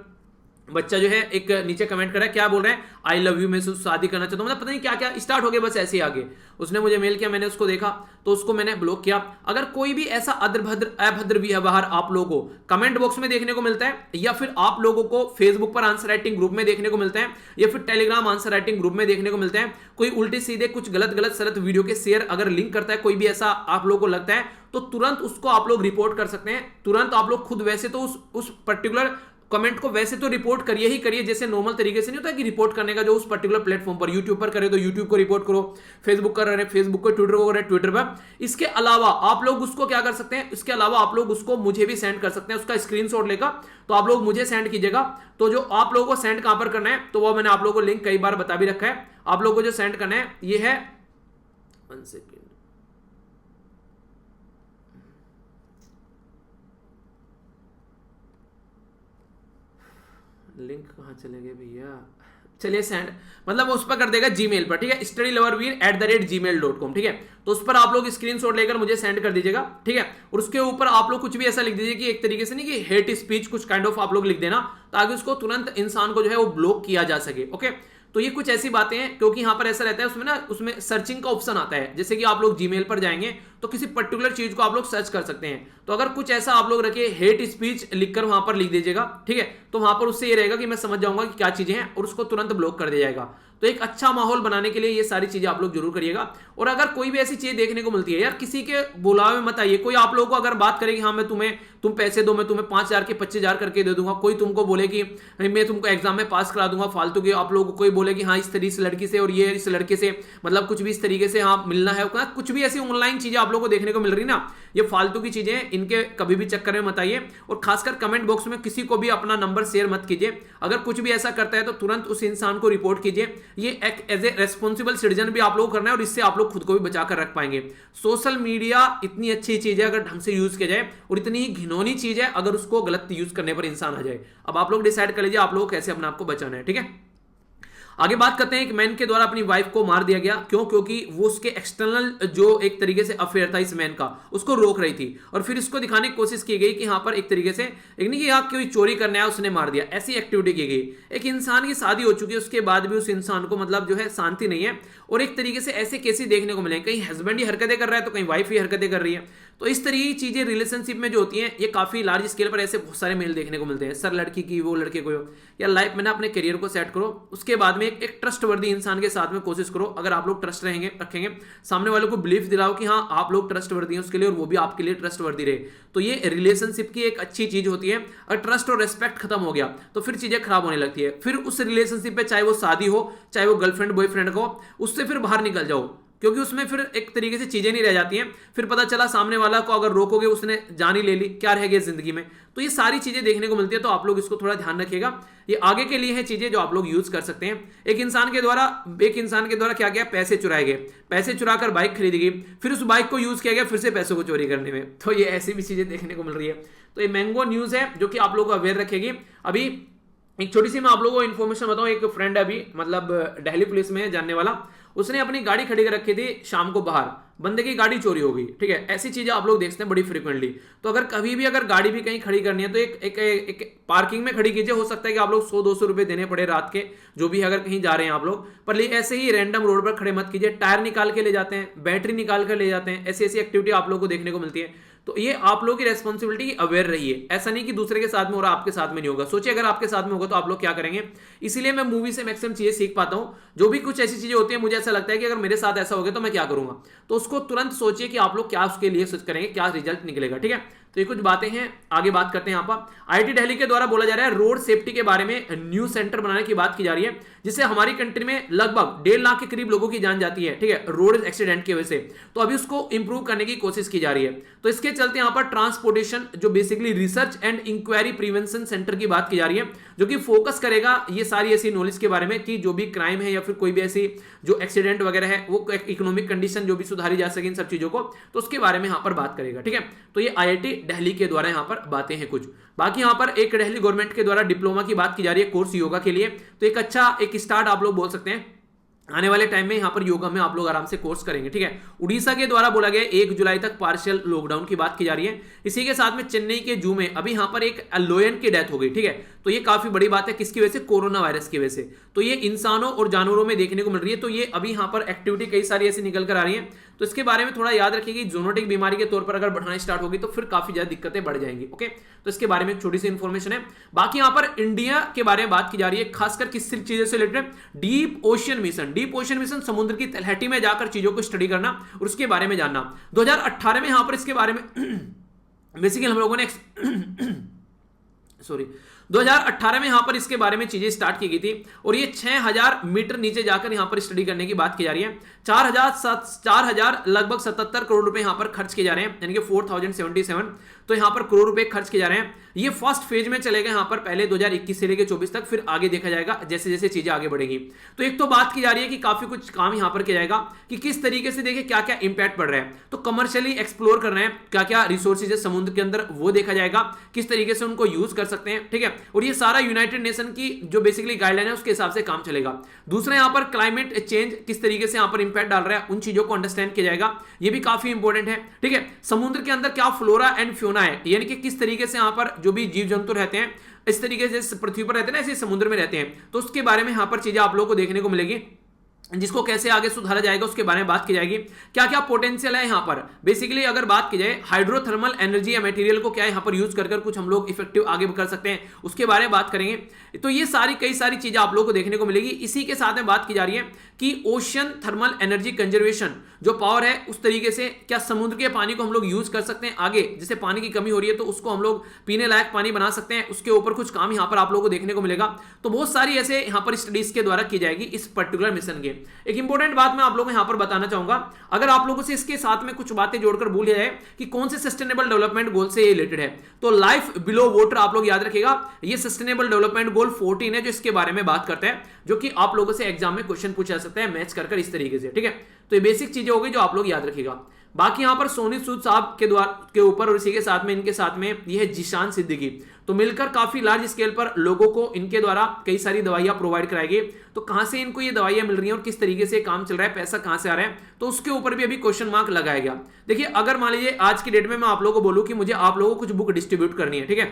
बच्चा जो है एक नीचे कमेंट कर रहा है, क्या बोल रहे हैं, आई लव यू, मैं शादी करना चाहता हूं, मतलब पता नहीं क्या क्या स्टार्ट हो गया बस ऐसे ही आगे। उसने मुझे मेल किया, मैंने उसको देखा तो उसको मैंने ब्लॉक किया। अगर कोई भी ऐसा अभद्र व्यवहार आप लोगों को कमेंट बॉक्स में देखने को मिलता है, या फिर आप लोगों को फेसबुक पर आंसर राइटिंग ग्रुप में देखने को मिलता है, या फिर टेलीग्राम आंसर राइटिंग ग्रुप में देखने को मिलता है, कोई उल्टे सीधे कुछ गलत सलत वीडियो के शेयर अगर लिंक करता है, कोई भी ऐसा आप लोगों को लगता है तो तुरंत उसको आप लोग रिपोर्ट कर सकते हैं। तुरंत आप लोग खुद वैसे तो उस पर्टिकुलर कमेंट को वैसे तो रिपोर्ट करिए ही करिए, जैसे नॉर्मल तरीके से नहीं होता कि रिपोर्ट करने का जो उस पर्टिकुलर प्लेटफॉर्म पर, यूट्यूब पर करे तो यूट्यूब को रिपोर्ट करो, फेसबुक कर रहे फेसबुक को, ट्विटर को कर रहे ट्विटर पर। इसके अलावा आप लोग उसको क्या कर सकते हैं, इसके अलावा आप लोग उसको मुझे भी सेंड कर सकते हैं, उसका स्क्रीनशॉट लेकर तो आप लोग मुझे सेंड कीजिएगा। तो जो आप लोगों को सेंड कहां पर करना है तो वो मैंने आप लोगों को लिंक कई बार बता भी रखा है। आप लोगों को जो सेंड करना है ये है, 1 सेकेंड, लिंक कहां चले गए भैया, चलिए सेंड, मतलब उस पर कर देगा जीमेल पर, ठीक है, studyloverveer@gmail.com, ठीक है। तो उस पर आप लोग स्क्रीनशॉट लेकर मुझे सेंड कर दीजिएगा, ठीक है। और उसके ऊपर आप लोग कुछ भी ऐसा लिख दीजिए कि एक तरीके से नहीं कि हेट स्पीच कुछ काइंड ऑफ आप लोग लिख देना, ताकि उसको तुरंत इंसान को जो है वो ब्लॉक किया जा सके। ओके, तो ये कुछ ऐसी बातें हैं, क्योंकि यहां पर ऐसा रहता है उसमें ना, उसमें सर्चिंग का ऑप्शन आता है, जैसे कि आप लोग जीमेल पर जाएंगे तो किसी पर्टिकुलर चीज को आप लोग सर्च कर सकते हैं। तो अगर कुछ ऐसा आप लोग रखिए हेट स्पीच लिखकर वहां पर लिख दीजिएगा, ठीक है, तो वहां पर उससे ये रहेगा कि मैं समझ जाऊंगा कि क्या चीजें हैं और उसको तुरंत ब्लॉक कर दिया जाएगा। तो एक अच्छा माहौल बनाने के लिए ये सारी चीजें आप लोग जरूर करिएगा। और अगर कोई भी ऐसी चीज देखने को मिलती है, यार किसी के बुलावे में मत आइए। कोई आप लोगों को अगर बात करेगी हाँ मैं तुम पैसे दो, मैं तुम्हें 5,000 के 25,000 करके दे दूंगा, कोई तुमको बोले कि मैं तुमको एग्जाम में पास करा दूंगा फालतू के, आप लोगों को कोई बोले कि हाँ इस तरीके से लड़की से और ये इस लड़के से मतलब कुछ भी इस तरीके से हाँ मिलना है, कुछ भी ऐसी ऑनलाइन चीजें आप लोगों को देखने को मिल रही ना, ये फालतू की चीजें, इनके कभी भी चक्कर में मत आइए। और खासकर कमेंट बॉक्स में किसी को भी अपना नंबर शेयर मत कीजिए। अगर कुछ भी ऐसा करता है तो तुरंत उस इंसान को रिपोर्ट कीजिए। ये एक एज ए रेस्पॉन्सिबल सिटीजन भी आप लोग करना है और इससे आप लोग खुद को भी बचा कर रख पाएंगे। सोशल मीडिया इतनी अच्छी चीज है अगर ढंग से यूज किया जाए, और इतनी ही घिनौनी चीज है अगर उसको गलत यूज करने पर इंसान आ जाए। अब आप लोग डिसाइड कर लीजिए आप लोग कैसे अपने आप को बचाना है, ठीक है। आगे बात करते हैं, एक मैन के द्वारा अपनी वाइफ को मार दिया गया। क्यों? क्योंकि वो उसके एक्सटर्नल जो एक तरीके से अफेयर था इस मैन का, उसको रोक रही थी, और फिर इसको दिखाने की कोशिश की गई कि यहाँ पर एक तरीके से एक नहीं कि यहाँ कोई चोरी करने आया उसने मार दिया, ऐसी एक्टिविटी की गई। एक इंसान की शादी हो चुकी है, उसके बाद भी उस इंसान को मतलब जो है शांति नहीं है, और एक तरीके से ऐसे केसेस देखने को मिले, कहीं हस्बैंड ही हरकतें कर रहा है तो कहीं वाइफ ही हरकतें कर रही है। तो इस तरह की चीजें रिलेशनशिप में जो होती हैं, ये काफी लार्ज स्केल पर ऐसे बहुत सारे मेल देखने को मिलते हैं। सर लड़की की वो लड़के को, या लाइफ में ना अपने करियर को सेट करो, उसके बाद में एक ट्रस्ट वर्दी इंसान के साथ में कोशिश करो। अगर आप लोग ट्रस्ट रखेंगे, सामने वालों को बिलीफ दिलाओ कि हाँ आप लोग ट्रस्ट वर्दी हैं उसके लिए, और वो भी आपके लिए ट्रस्ट वर्दी रहे, तो ये रिलेशनशिप की एक अच्छी चीज होती है। अगर ट्रस्ट और रेस्पेक्ट खत्म हो गया तो फिर चीजें खराब होने लगती है। फिर उस रिलेशनशिप पे, चाहे वो शादी हो चाहे वो गर्लफ्रेंड बॉयफ्रेंड को, उससे फिर बाहर निकल जाओ, क्योंकि उसमें फिर एक तरीके से चीजें नहीं रह जाती हैं। फिर पता चला सामने वाला को अगर रोकोगे उसने जान ही ले ली, क्या रह गया जिंदगी में। तो ये सारी चीजें देखने को मिलती है, तो आप लोग इसको थोड़ा ध्यान रखिएगा। ये आगे के लिए है चीजें जो आप लोग यूज कर सकते हैं। एक इंसान के द्वारा क्या किया, पैसे चुराए गए, पैसे चुराकर बाइक खरीदी गई, फिर उस बाइक को यूज किया गया फिर से पैसों को चोरी करने में। तो ये ऐसी भी चीजें देखने को मिल रही है। तो ये मैंगो न्यूज है जो कि आप लोग को अवेयर रखेगी। अभी एक छोटी सी मैं आप लोगों को इन्फॉर्मेशन बताऊं। एक फ्रेंड अभी मतलब दिल्ली पुलिस में जानने वाला, उसने अपनी गाड़ी खड़ी कर रखी थी शाम को बाहर, बंदे की गाड़ी चोरी हो गई, ठीक है। ऐसी चीजें आप लोग देखते हैं बड़ी फ्रीक्वेंटली। तो अगर कभी भी अगर गाड़ी भी कहीं खड़ी करनी है तो एक पार्किंग में खड़ी कीजिए। हो सकता है कि आप लोग 100-200 रुपए देने पड़े रात के, जो भी अगर कहीं जा रहे हैं आप लोग, पर ऐसे ही रैंडम रोड पर खड़े मत कीजिए। टायर निकाल के ले जाते हैं, बैटरी निकाल कर ले जाते हैं, ऐसी ऐसी एक्टिविटी आप लोग को देखने को मिलती है। तो ये आप लोग की रेस्पॉन्सिबिलिटी अवेयर रहिए। ऐसा नहीं कि दूसरे के साथ में हो रहा आपके साथ में नहीं होगा। सोचिए अगर आपके साथ में होगा तो आप लोग क्या करेंगे। इसीलिए मैं मूवी से मैक्सिमम चीजें सीख पाता हूं। जो भी कुछ ऐसी चीजें होती है, मुझे ऐसा लगता है कि अगर मेरे साथ ऐसा हो गया तो मैं क्या करूंगा। तो उसको तुरंत सोचिए कि आप लोग क्या उसके लिए सोच करेंगे, क्या रिजल्ट निकलेगा, ठीक है। तो ये कुछ बातें हैं। आगे बात करते हैं। यहाँ पर आईआईटी दिल्ली के द्वारा बोला जा रहा है रोड सेफ्टी के बारे में न्यू सेंटर बनाने की बात की जा रही है, जिससे हमारी कंट्री में लगभग 1.5 लाख के करीब लोगों की जान जाती है, ठीक है, रोड एक्सीडेंट की वजह से। तो अभी उसको इंप्रूव करने की कोशिश की जा रही है। तो इसके चलते यहाँ पर ट्रांसपोर्टेशन जो basically research and inquiry prevention centre की बात की जा रही है, जो कि फोकस करेगा ये सारी ऐसी नॉलेज के बारे में कि जो भी क्राइम है या फिर कोई भी ऐसी जो एक्सीडेंट वगैरह है, वो इकोनॉमिक कंडीशन जो भी सुधारी जा सके इन सब चीजों को, तो उसके बारे में यहाँ पर बात करेगा, ठीक है। तो ये आईआईटी दिल्ली के द्वारा यहाँ पर बातें हैं कुछ। बाकी यहाँ पर एक दिल्ली गवर्नमेंट के द्वारा डिप्लोमा की बात की जा रही है कोर्स योगा के लिए। तो एक अच्छा एक स्टार्ट आप लोग बोल सकते हैं। आने वाले टाइम में यहाँ पर योगा में आप लोग आराम से कोर्स करेंगे, ठीक है। उड़ीसा के द्वारा बोला गया 1 जुलाई तक पार्शियल लॉकडाउन की बात की जा रही है। इसी के साथ में चेन्नई के जू में अभी यहाँ पर एक लोयन की डेथ हो गई, ठीक है। तो ये काफी बड़ी बात है, किसकी वजह से, कोरोना वायरस की वजह से। तो ये इंसानों और जानवरों में देखने को मिल रही है। तो ये अभी यहाँ पर एक्टिविटी कई सारी ऐसी निकल कर आ रही है। तो इसके बारे में थोड़ा याद रखिए कि जोनोटिक बीमारी के तौर पर अगर बढ़ना स्टार्ट होगी तो फिर काफी ज्यादा दिक्कतें बढ़ जाएंगी, ओके। तो इसके बारे में एक छोटी सी इंफॉर्मेशन है। बाकी यहाँ पर इंडिया के बारे में बात की जा रही है, खासकर किस चीजों से related, deep ocean mission. Deep ocean mission समुद्र की तलहटी में जाकर चीजों को स्टडी करना और उसके बारे में जानना। 2018 में यहां पर इसके बारे में बेसिकली हम लोगों ने 2018 में यहां पर इसके बारे में चीजें स्टार्ट की गई थी, और ये 6000 मीटर नीचे जाकर यहां पर स्टडी करने की बात की जा रही है। 4000 लगभग 77 करोड़ रुपए यहां पर खर्च किए जा रहे हैं, यानी कि 4077। तो यहां पर करोड़ रुपए खर्च किए जा रहे हैं। ये फर्स्ट फेज में चलेगा यहां पर, पहले 2021 से लेकर 24 तक, फिर आगे देखा जाएगा जैसे जैसे चीजें आगे बढ़ेगी। तो एक तो बात की जा रही है कि काफी कुछ काम यहां पर किया जाएगा कि किस तरीके से देखिए क्या क्या इंपैक्ट पड़ रहा है। तो कमर्शियली एक्सप्लोर कर रहे हैं क्या क्या रिसोर्सेज है समुद्र के अंदर, वो देखा जाएगा, किस तरीके से उनको यूज कर सकते हैं, ठीक है। और ये सारा यूनाइटेड नेशन की जो बेसिकली गाइडलाइन है उसके हिसाब से काम चलेगा। दूसरा यहाँ पर क्लाइमेट चेंज किस तरीके से यहाँ पर इंपैक्ट डाल रहा है उन चीजों को अंडरस्टैंड किया जाएगा, ये भी काफी इंपॉर्टेंट है। ठीक है, समुद्र के अंदर क्या फ्लोरा एंड फ्योना है, यानी कि किस तरीके से यहाँ पर जो भी जीव जंतु रहते हैं इस तरीके से पृथ्वी पर रहते हैं ना ऐसे समुद्र में रहते हैं, तो उसके बारे में यहाँ पर चीजें आप लोगों को देखने को मिलेगी, जिसको कैसे आगे सुधारा जाएगा उसके बारे में बात की जाएगी। क्या क्या पोटेंशियल है यहाँ पर, बेसिकली अगर बात की जाए हाइड्रोथर्मल एनर्जी या मटेरियल को क्या यहाँ पर यूज कर कुछ हम लोग इफेक्टिव आगे कर सकते हैं उसके बारे में बात करेंगे। तो ये सारी कई सारी चीजें आप लोगों को देखने को मिलेगी। इसी के साथ में बात की जा रही है कि ओशन थर्मल एनर्जी कंजर्वेशन जो पावर है उस तरीके से क्या समुद्र के पानी को हम लोग यूज कर सकते हैं आगे, जैसे पानी की कमी हो रही है तो उसको हम लोग पीने लायक पानी बना सकते हैं, उसके ऊपर कुछ काम यहाँ पर आप लोगों को देखने को मिलेगा। तो बहुत सारी ऐसे यहाँ पर स्टडीज के द्वारा की जाएगी इस पर्टिकुलर मिशन के। एक इंपॉर्टेंट बात मैं आप लोगों को यहाँ पर बताना चाहूंगा, अगर आप लोगों से इसके साथ में कुछ बातें जोड़कर भूल जाए कि कौन से सस्टेनेबल डेवलपमेंट गोल से रिलेटेड है, तो लाइफ बिलो वाटर आप लोग याद रखिएगा, ये सस्टेनेबल डेवलपमेंट गोल 14 है जो इसके बारे में बात करता है, जो कि आप लोगों से एग्जाम में क्वेश्चन पूछा सकता है मैच कर इस तरीके से। ठीक है, तो ये बेसिक चीजें होगी जो आप लोग याद रखिएगा। बाकी यहां पर सोनी सूद साहब के ऊपर और इसी के साथ में इनके साथ में ये है जीशान सिद्दीकी, तो मिलकर काफी लार्ज स्केल पर लोगों को इनके द्वारा कई सारी दवाइयां प्रोवाइड कराएगी। तो कहां से इनको ये दवाइयां मिल रही हैं और किस तरीके से काम चल रहा है, पैसा कहां से आ रहा है, तो उसके ऊपर भी अभी क्वेश्चन मार्क लगाया गया। देखिए अगर मान लीजिए आज की डेट में मैं आप लोगों को बोलूं कि मुझे आप लोगों को कुछ बुक डिस्ट्रीब्यूट करनी है, ठीक है,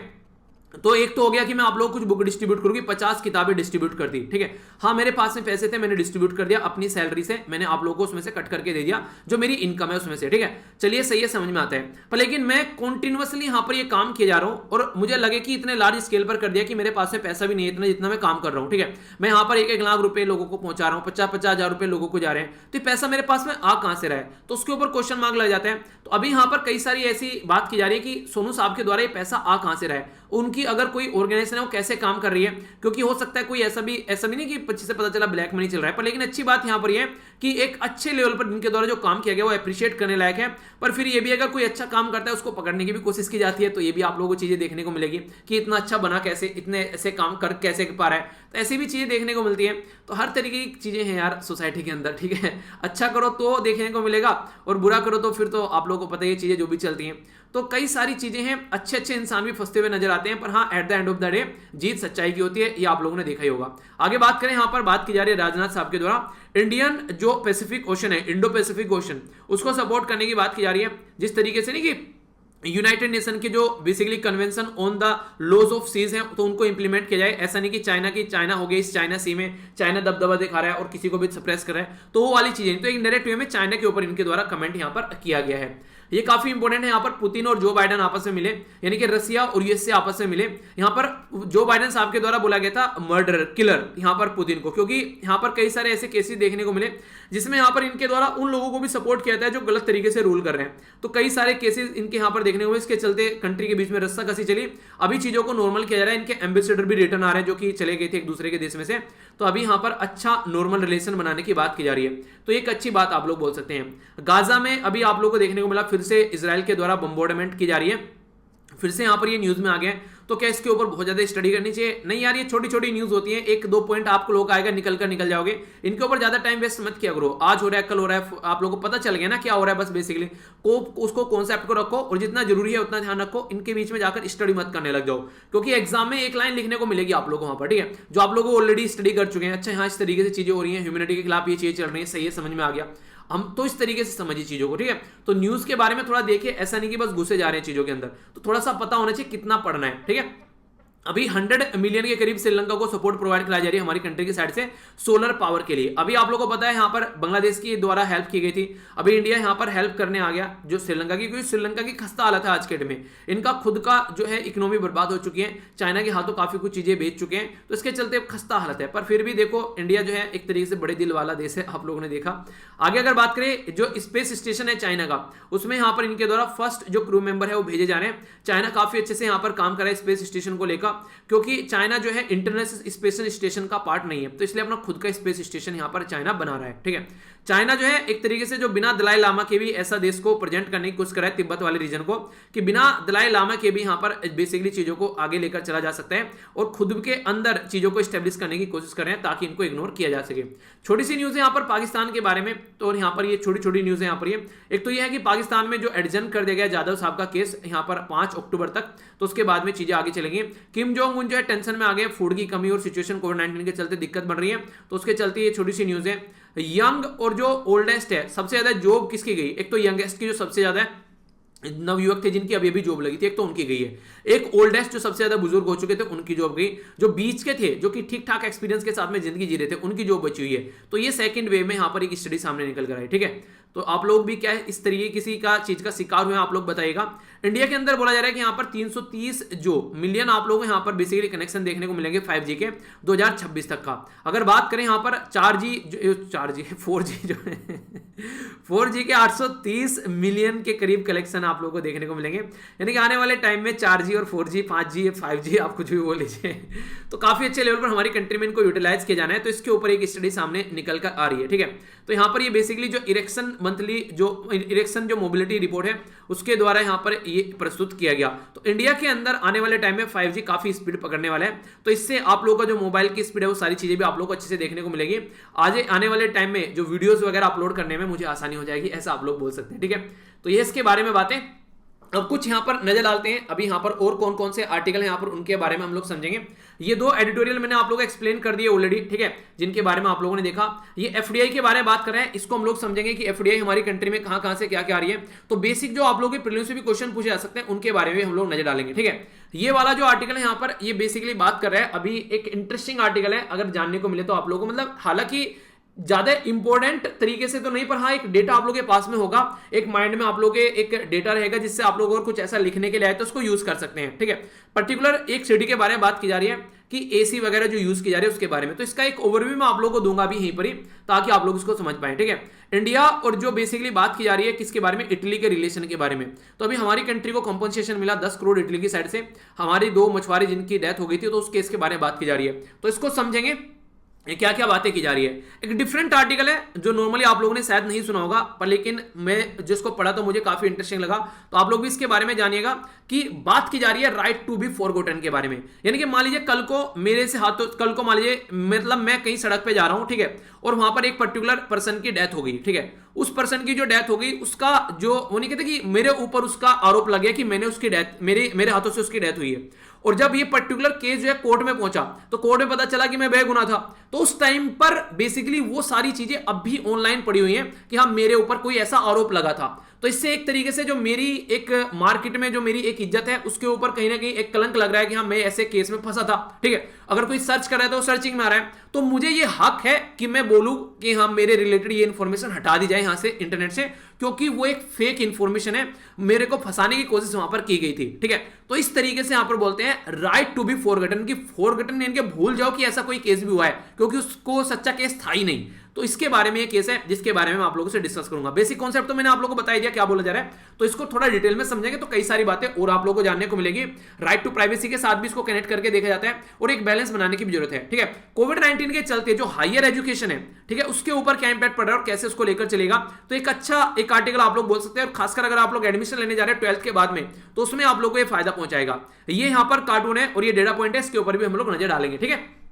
तो एक तो हो गया कि मैं आप लोगों को कुछ बुक डिस्ट्रीब्यूट करूंगी, 50 किताबें डिस्ट्रीब्यूट कर दी। ठीक है, हाँ मेरे पास में पैसे थे, मैंने डिस्ट्रीब्यूट कर दिया अपनी सैलरी से, मैंने आप लोगों को उसमें से कट करके दे दिया जो मेरी इनकम है उसमें से। ठीक है, चलिए सही है, समझ में आता है। पर लेकिन मैं कॉन्टिन्यूअसली यहाँ पर ये काम किया जा रहा हूँ और मुझे लगे कि इतने लार्ज स्केल पर कर दिया कि मेरे पास में पैसा भी नहीं है इतना जितना मैं काम कर रहा हूँ। ठीक है, मैं यहाँ पर 1-1 लाख रुपए लोगों को पहुंचा रहा हूँ, 50-50 हजार रुपए लोगों को जा रहे हैं, तो पैसा मेरे पास में आ कहां से रहा है, तो उसके ऊपर क्वेश्चन मार्क लग जाते हैं। तो अभी यहाँ पर कई सारी ऐसी बात की जा रही है कि सोनू साहब के द्वारा ये पैसा आ कहां से रहा है, उनकी अगर कोई ऑर्गेनाइजेशन है वो कैसे काम कर रही है, क्योंकि हो सकता है कोई ऐसा भी नहीं कि 25 से पता चला ब्लैक मनी चल रहा है। पर लेकिन अच्छी बात यहां पर ये कि एक अच्छे लेवल पर इनके द्वारा जो काम किया गया वो अप्रिशिएट करने लायक है। पर फिर ये भी अगर कोई अच्छा काम करता है उसको पकड़ने की भी कोशिश की जाती है, तो ये भी आप लोगों को चीजें देखने को मिलेगी कि इतना अच्छा बना कैसे, इतने ऐसे काम कर कैसे पा रहा है, तो ऐसी भी चीजें देखने को मिलती है। तो हर तरीके की चीजें हैं यार सोसाइटी के अंदर। ठीक है, अच्छा करो तो देखने को मिलेगा और बुरा करो तो फिर तो आप लोगों को पता है ये चीजें जो भी चलती हैं। तो कई सारी चीजें हैं, अच्छे अच्छे इंसान भी फंसते हुए नजर आते हैं, पर हाँ at the end of the day जीत सच्चाई की होती है, ये आप लोगों ने देखा ही होगा। आगे बात करें, यहाँ पर बात की जा रही है राजनाथ साहब के द्वारा इंडियन जो पैसिफिक ओशन है, इंडो पैसिफिक ओशन, उसको सपोर्ट करने की बात की जा रही है। जिस तरीके से नहीं कि यूनाइटेड नेशन के जो basically convention on the laws of seas हैं तो उनको इंप्लीमेंट किया जाए। ऐसा नहीं कि चाइना हो गया इस चाइना सी में, चाइना दबदबा दिखा रहा है और किसी को भी सप्रेस कर रहा है, तो वो वाली चीजें। तो एक डायरेक्ट वे में चाइना के ऊपर इनके द्वारा कमेंट यहाँ पर किया गया है। ये काफी इंपॉर्टेंट है। यहाँ पर पुतिन और जो बाइडेन आपस में मिले, यानी कि रसिया और यूएसए आपस में मिले। यहाँ पर जो बाइडेन साहब के द्वारा बोला गया था मर्डर किलर यहाँ पर पुतिन को, क्योंकि यहाँ पर कई सारे ऐसे केसेस देखने को मिले जिसमें यहाँ पर इनके द्वारा उन लोगों को भी सपोर्ट किया जाता है जो गलत तरीके से रूल कर रहे हैं। तो कई सारे केसेस इनके यहाँ पर देखने को मिले, इसके चलते कंट्री के बीच में रस्साकसी चली। अभी चीजों को नॉर्मल किया जा रहा है, इनके एम्बेसडर भी रिटर्न आ रहे हैं जो कि चले गए थे एक दूसरे के देश में से। तो अभी यहाँ पर अच्छा नॉर्मल रिलेशन बनाने की बात की जा रही है, तो एक अच्छी बात आप लोग बोल सकते हैं। गाजा में अभी आप लोगों को देखने को मिला फिर से इजराइल के द्वारा बम्बार्डमेंट की जा रही है, फिर से यहाँ पर ये न्यूज में आ गया। तो क्या इसके ऊपर बहुत ज्यादा स्टडी करनी चाहिए? नहीं यार, ये छोटी छोटी न्यूज होती है, 1-2 पॉइंट आपको लोग आएगा निकल जाओगे, इनके ऊपर ज्यादा टाइम वेस्ट मत किया करो। आज हो रहा है कल हो रहा है, आप लोगों को पता चल गया ना क्या हो रहा है, बस बेसिकली उसको कॉन्सेप्ट को रखो और जितना जरूरी है उतना ध्यान रखो। इनके बीच में जाकर स्टडी मत करने लग जाओ, क्योंकि एग्जाम में एक लाइन लिखने को मिलेगी आप लोगों को वहां पर, ठीक है, जो आप लोग ऑलरेडी स्टडी कर चुके हैं। अच्छा हाँ, इस तरीके से चीजें हो रही है, ह्यूमैनिटी के खिलाफ ये चीजें चल रही है, सही है, समझ में आ गया, हम तो इस तरीके से समझिए चीजों को, ठीक है। तो न्यूज के बारे में थोड़ा देखिए, ऐसा नहीं कि बस घुसे जा रहे हैं चीजों के अंदर, तो थोड़ा सा पता होना चाहिए कितना पढ़ना है, ठीक है। अभी 100 मिलियन के करीब श्रीलंका को सपोर्ट प्रोवाइड कराई जा रही है हमारी कंट्री की साइड से सोलर पावर के लिए। अभी आप लोगों को पता है यहाँ पर बांग्लादेश की द्वारा हेल्प की गई थी, अभी इंडिया यहाँ पर हेल्प करने आ गया जो श्रीलंका की, क्योंकि श्रीलंका की खस्ता हालत है आज के डेट में, इनका खुद का जो है इकोनॉमी बर्बाद हो चुकी है, चाइना के हाथों काफी कुछ चीजें बेच चुके हैं, तो इसके चलते खस्ता हालत है। पर फिर भी देखो इंडिया जो है एक तरीके से बड़े दिल वाला देश है, आप लोगों ने देखा। आगे अगर बात करें, जो स्पेस स्टेशन है चाइना का, उसमें यहाँ पर इनके द्वारा फर्स्ट जो क्रू मेंबर है वो भेजे जा रहे हैं। चाइना काफी अच्छे से यहाँ पर काम कर रहा है स्पेस स्टेशन को लेकर, क्योंकि चाइना जो है इंटरनेशनल स्पेस स्टेशन का पार्ट नहीं है, तो इसलिए अपना खुद का स्पेस स्टेशन यहां पर चाइना बना रहा है, ठीक है। चाइना जो है एक तरीके से जो बिना दलाई लामा के भी ऐसा देश को प्रेजेंट करने की कोशिश कर रहा है, तिब्बत वाले रीजन को, कि बिना दलाई लामा के भी यहां पर बेसिकली चीजों को आगे लेकर चला जा सकता है और खुद के अंदर चीजों को स्टेब्लिश करने की कोशिश कर रहे हैं ताकि इनको इग्नोर किया जा सके। छोटी सी न्यूज है यहाँ पर पाकिस्तान के बारे में, तो यहाँ पर ये छोटी छोटी न्यूज है यहाँ पर। ये एक तो ये है कि पाकिस्तान में जो एडजन कर दिया गया जाधव साहब का केस यहाँ पर 5 अक्टूबर तक, तो उसके बाद में चीजें आगे चलेंगी कि किम जोंग उन जो है टेंशन में आ गए, फूड की कमी और सिचुएशन कोविड-19 के चलते दिक्कत बढ़ रही है, तो उसके चलते ये छोटी सी न्यूज है। यंग और जो ओल्डेस्ट है, सबसे ज्यादा जॉब किसकी गई? एक तो यंगेस्ट की जो सबसे ज्यादा है, नवयुवक थे जिनकी अभी अभी जॉब लगी थी, एक तो उनकी गई है। एक ओल्डेस्ट जो सबसे ज्यादा बुजुर्ग हो चुके थे उनकी जॉब गई। जो बीच के थे, जो कि ठीक ठाक एक्सपीरियंस के साथ में जिंदगी जी रहे थे, उनकी जॉब बची हुई है। तो ये सेकंड वेव में यहां पर एक स्टडी सामने निकल कर आई, ठीक है। तो आप लोग भी क्या है इस तरीके किसी का चीज का शिकार हुए, आप लोग बताइएगा। इंडिया के अंदर बोला जा रहा है कि यहाँ पर 330 जो मिलियन आप लोगों को यहाँ पर बेसिकली कनेक्शन देखने को मिलेंगे 5G के 2026 तक का। अगर बात करें यहाँ पर 4G जो है 4G के 830 मिलियन के करीब कलेक्शन आप लोगों को देखने को मिलेंगे। यानी कि आने वाले टाइम में 4G और 4G 5G 5G आप कुछ भी बोल लीजिए, तो काफी अच्छे लेवल पर हमारी कंट्री में इनको यूटिलाइज किया जाना है। तो इसके ऊपर एक स्टडी सामने निकल कर आ रही है, ठीक है। तो यहाँ पर ये बेसिकली जो इरेक्शन मंथली जो इरेक्शन जो मोबिलिटी रिपोर्ट है उसके द्वारा यहाँ पर ये प्रस्तुत किया गया। तो इंडिया के अंदर आने वाले टाइम में 5G काफी स्पीड पकड़ने वाला है, तो इससे आप लोगों का जो मोबाइल की स्पीड है वो सारी चीजें भी आप लोग को अच्छे से देखने को मिलेगी। आने वाले टाइम में जो वीडियोस वगैरह अपलोड करने में मुझे आसानी हो जाएगी, ऐसा आप लोग बोल सकते हैं, ठीक है। तो ये इसके बारे में बातें। अब कुछ यहां पर नजर डालते हैं अभी यहां पर और कौन कौन से आर्टिकल हैं यहां पर, उनके बारे में हम लोग समझेंगे। ये दो एडिटोरियल मैंने आप लोगों को एक्सप्लेन कर दिए ऑलरेडी, ठीक है, जिनके बारे में आप लोगों ने देखा। ये एफडीआई के बारे में बात कर रहे हैं, इसको हम लोग समझेंगे कि एफडीआई हमारी कंट्री में कहां से क्या क्या आ रही है। तो बेसिक जो आप लोगों के प्रीलिम्स से भी क्वेश्चन पूछे जा सकते हैं उनके बारे में हम लोग नजर डालेंगे, ठीक है। ये वाला जो आर्टिकल है यहाँ पर ये बेसिकली बात कर रहा है, अभी एक इंटरेस्टिंग आर्टिकल है, अगर जानने को मिले तो आप लोगों को, मतलब हालांकि ज्यादा इंपॉर्टेंट तरीके से तो नहीं, पर हाँ एक डेटा आप लोगों के पास में होगा, एक माइंड में आप लोगों के एक डेटा रहेगा जिससे आप लोग अगर कुछ ऐसा लिखने के लिए आए तो उसको यूज कर सकते हैं, ठीक है। पर्टिकुलर एक सिटी के बारे में बात की जा रही है कि एसी वगैरह जो यूज की जा रही है उसके बारे में, तो इसका एक ओवरव्यू मैं आप लोगों को दूंगा भी यहीं पर ही, ताकि आप लोग इसको समझ पाए, ठीक है। इंडिया और जो बेसिकली बात की जा रही है किसके बारे में, इटली के रिलेशन के बारे में। तो अभी हमारी कंट्री को कंपनसेशन मिला 10 करोड़ इटली की साइड से, हमारी 2 मछुआरे जिनकी डेथ हो गई थी, तो उस केस के बारे में बात की जा रही है, तो इसको समझेंगे ये क्या क्या बातें की जा रही है। एक डिफरेंट आर्टिकल है जो नॉर्मली आप लोगों ने शायद नहीं सुना होगा, पर लेकिन मैं जिसको पढ़ा तो मुझे काफी इंटरेस्टिंग लगा, तो आप लोग भी इसके बारे में जानिएगा कि बात की जा रही है राइट टू बी फॉरगॉटन के बारे में। यानी कि मान लीजिए कल को मेरे से हाथों, कल को मान लीजिए मतलब मैं कहीं सड़क पे जा रहा हूं, ठीक है, और वहां पर एक पर्टिकुलर पर्सन की डेथ हो गई, ठीक है। उस पर्सन की जो डेथ हो गई उसका जो वो नहीं कहते कि मेरे ऊपर उसका आरोप लग गया कि मैंने उसकी डेथ मेरे हाथों से उसकी डेथ हुई है, और जब ये पर्टिकुलर केस जो है कोर्ट में पहुंचा तो कोर्ट में पता चला कि मैं बेगुनाह था, तो उस टाइम पर बेसिकली वो सारी चीजें अब भी ऑनलाइन पड़ी हुई हैं कि हाँ मेरे ऊपर कोई ऐसा आरोप लगा था। तो इससे एक तरीके से जो मेरी एक मार्केट में जो मेरी एक इज्जत है उसके ऊपर कहीं ना कहीं एक कलंक लग रहा है कि हाँ मैं ऐसे केस में फंसा था, ठीक है। अगर कोई सर्च कर रहा है तो सर्चिंग में आ रहा है, तो मुझे ये हक है कि मैं बोलूं कि हाँ मेरे रिलेटेड ये इंफॉर्मेशन हटा दी जाए यहां से इंटरनेट से, क्योंकि वो एक फेक इंफॉर्मेशन है, मेरे को फंसाने की कोशिश वहां पर की गई थी, ठीक है। तो इस तरीके से यहां पर बोलते हैं राइट टू बी फॉरगॉटन, की फॉरगॉटन इनके भूल जाओ कि ऐसा कोई केस भी हुआ है, क्योंकि उसको सच्चा केस था ही नहीं। तो इसके बारे में ये केस है जिसके बारे में मैं आप लोगों से डिस्कस करूंगा। बेसिक कॉन्सेप्ट तो मैंने आप लोगों को बता दिया क्या बोला जा रहा है, तो इसको थोड़ा डिटेल में समझेंगे तो कई सारी बातें और आप लोगों को जानने को मिलेगी। राइट टू प्राइवेसी के साथ भी इसको कनेक्ट करके देखा जाता है और एक बैलेंस बनाने की भी जरूरत है, ठीक है। कोविड-19 के चलते जो हायर एजुकेशन है, ठीक है, उसके ऊपर क्या इंपैक्ट पड़ रहा है और कैसे उसको लेकर चलेगा, तो एक अच्छा एक आर्टिकल आप लोग बोल सकते हैं। और खासकर अगर आप लोग एडमिशन लेने जा रहे हैं 12th के बाद में, तो उसमें आप लोग को ये फायदा पहुंचाएगा। ये यहां पर कार्टून है और ये डेटा पॉइंट है, इसके ऊपर भी हम लोग नजर डालेंगे, ठीक है।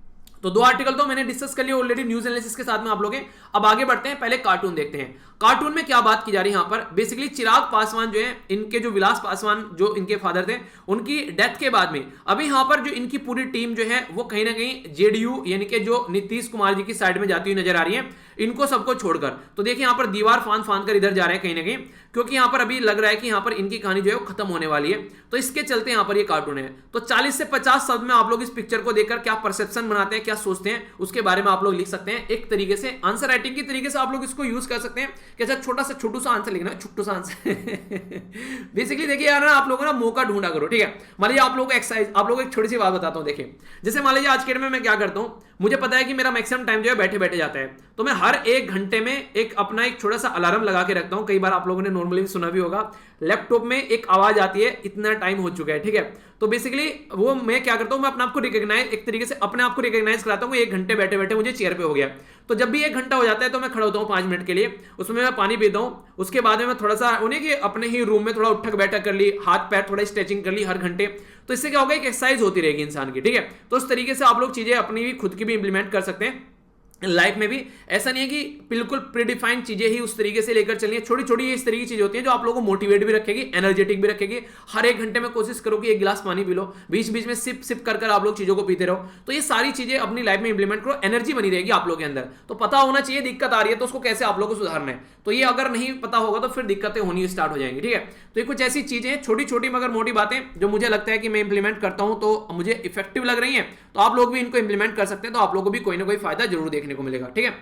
तो 2 आर्टिकल तो मैंने डिस्कस कर लिए ऑलरेडी न्यूज एनालिसिस के साथ में आप लोग हैं। अब आगे बढ़ते हैं, पहले कार्टून देखते हैं। कार्टून में क्या बात की जा रही है यहाँ पर, बेसिकली चिराग पासवान जो है, इनके जो विलास पासवान जो इनके फादर थे, उनकी डेथ के बाद में अभी यहाँ पर जो इनकी पूरी टीम जो है वो कहीं ना कहीं जेडीयू यानी कि जो नीतीश कुमार जी की साइड में जाती हुई नजर आ रही है, इनको सबको छोड़कर। तो देखिए यहाँ पर दीवार फांद फांद कर इधर जा रहे हैं कहीं ना कहीं, क्योंकि यहाँ पर अभी लग रहा है कि यहाँ पर इनकी कहानी जो है वो खत्म होने वाली है। तो इसके चलते यहाँ पर ये कार्टून है। तो 40 से 50 शब्द में आप लोग इस पिक्चर को देखकर क्या परसेप्शन बनाते हैं, क्या सोचते हैं, उसके बारे में आप लोग लिख सकते हैं। एक तरीके से आंसर राइटिंग की तरीके से आप लोग इसको यूज कर सकते हैं कि अच्छा छोटा सा छोटू सा आंसर लिखना, छोटू सा आंसर बेसिकली देखिए यार ना, आप लोगों ना मौका ढूंढा करो, ठीक है। मान लीजिए आप लोगों को एक्सरसाइज, आप लोगों को एक छोटी सी बात बताता हूं। देखिए जैसे मान लीजिए आज के डेट में मैं क्या करता हूं, मुझे पता है कि मेरा मैक्सिमम टाइम जो है बैठे बैठे जाता है, तो मैं हर 1 घंटे में एक अपना एक छोटा सा अलार्म लगा के रखता हूं। कई बार आप लोगों ने नॉर्मली भी सुना भी होगा, लैपटॉप में एक आवाज आती है इतना टाइम हो चुका है, ठीक है। तो बेसिकली वो मैं क्या करता हूं, मैं अपने आप को रिकॉग्नाइज, एक तरीके से अपने आप को रिकॉग्नाइज कराता हूं 1 घंटे बैठे बैठे मुझे चेयर पे हो गया। तो जब भी 1 घंटा हो जाता है तो मैं खड़ा होता हूं 5 मिनट के लिए, उसमें मैं पानी पीता हूं, उसके बाद में मैं थोड़ा सा उन्हें कि अपने ही रूम में थोड़ा उठक बैठक कर ली, हाथ पैर थोड़ा स्ट्रेचिंग कर ली हर घंटे। तो इससे क्या होगा, एक एक्सरसाइज होती रहेगी इंसान की, ठीक है। तो इस तरीके से आप लोग चीजें अपनी भी खुद की भी इंप्लीमेंट कर सकते हैं। लाइफ में भी ऐसा नहीं है कि बिल्कुल प्रीडिफाइंड चीजें ही उस तरीके से लेकर चलनी है। छोटी छोटी इस तरीके की चीजें होती हैं जो आप लोगों को मोटिवेट भी रखेगी, एनर्जेटिक भी रखेगी। हर एक घंटे में कोशिश करो कि एक गिलास पानी पी लो, बीच बीच में सिप सिप कर आप लोग चीजों को पीते रहो। तो ये सारी चीजें अपनी लाइफ में इंप्लीमेंट करो, एनर्जी बनी रहेगी आप लोग के अंदर। तो पता होना चाहिए दिक्कत आ रही है तो उसको कैसे आप लोग को सुधारना है। तो ये अगर नहीं पता होगा तो फिर दिक्कतें होनी स्टार्ट हो जाएंगी, ठीक है। तो ये कुछ ऐसी चीजें छोटी छोटी मगर मोटी बातें जो मुझे लगता है कि मैं इंप्लीमेंट करता हूं तो मुझे इफेक्टिव लग रही है, तो आप लोग भी इनको इंप्लीमेंट कर सकते हैं, तो आप लोगों को भी कोई ना कोई फायदा जरूर देखने को मिलेगा, ठीक है।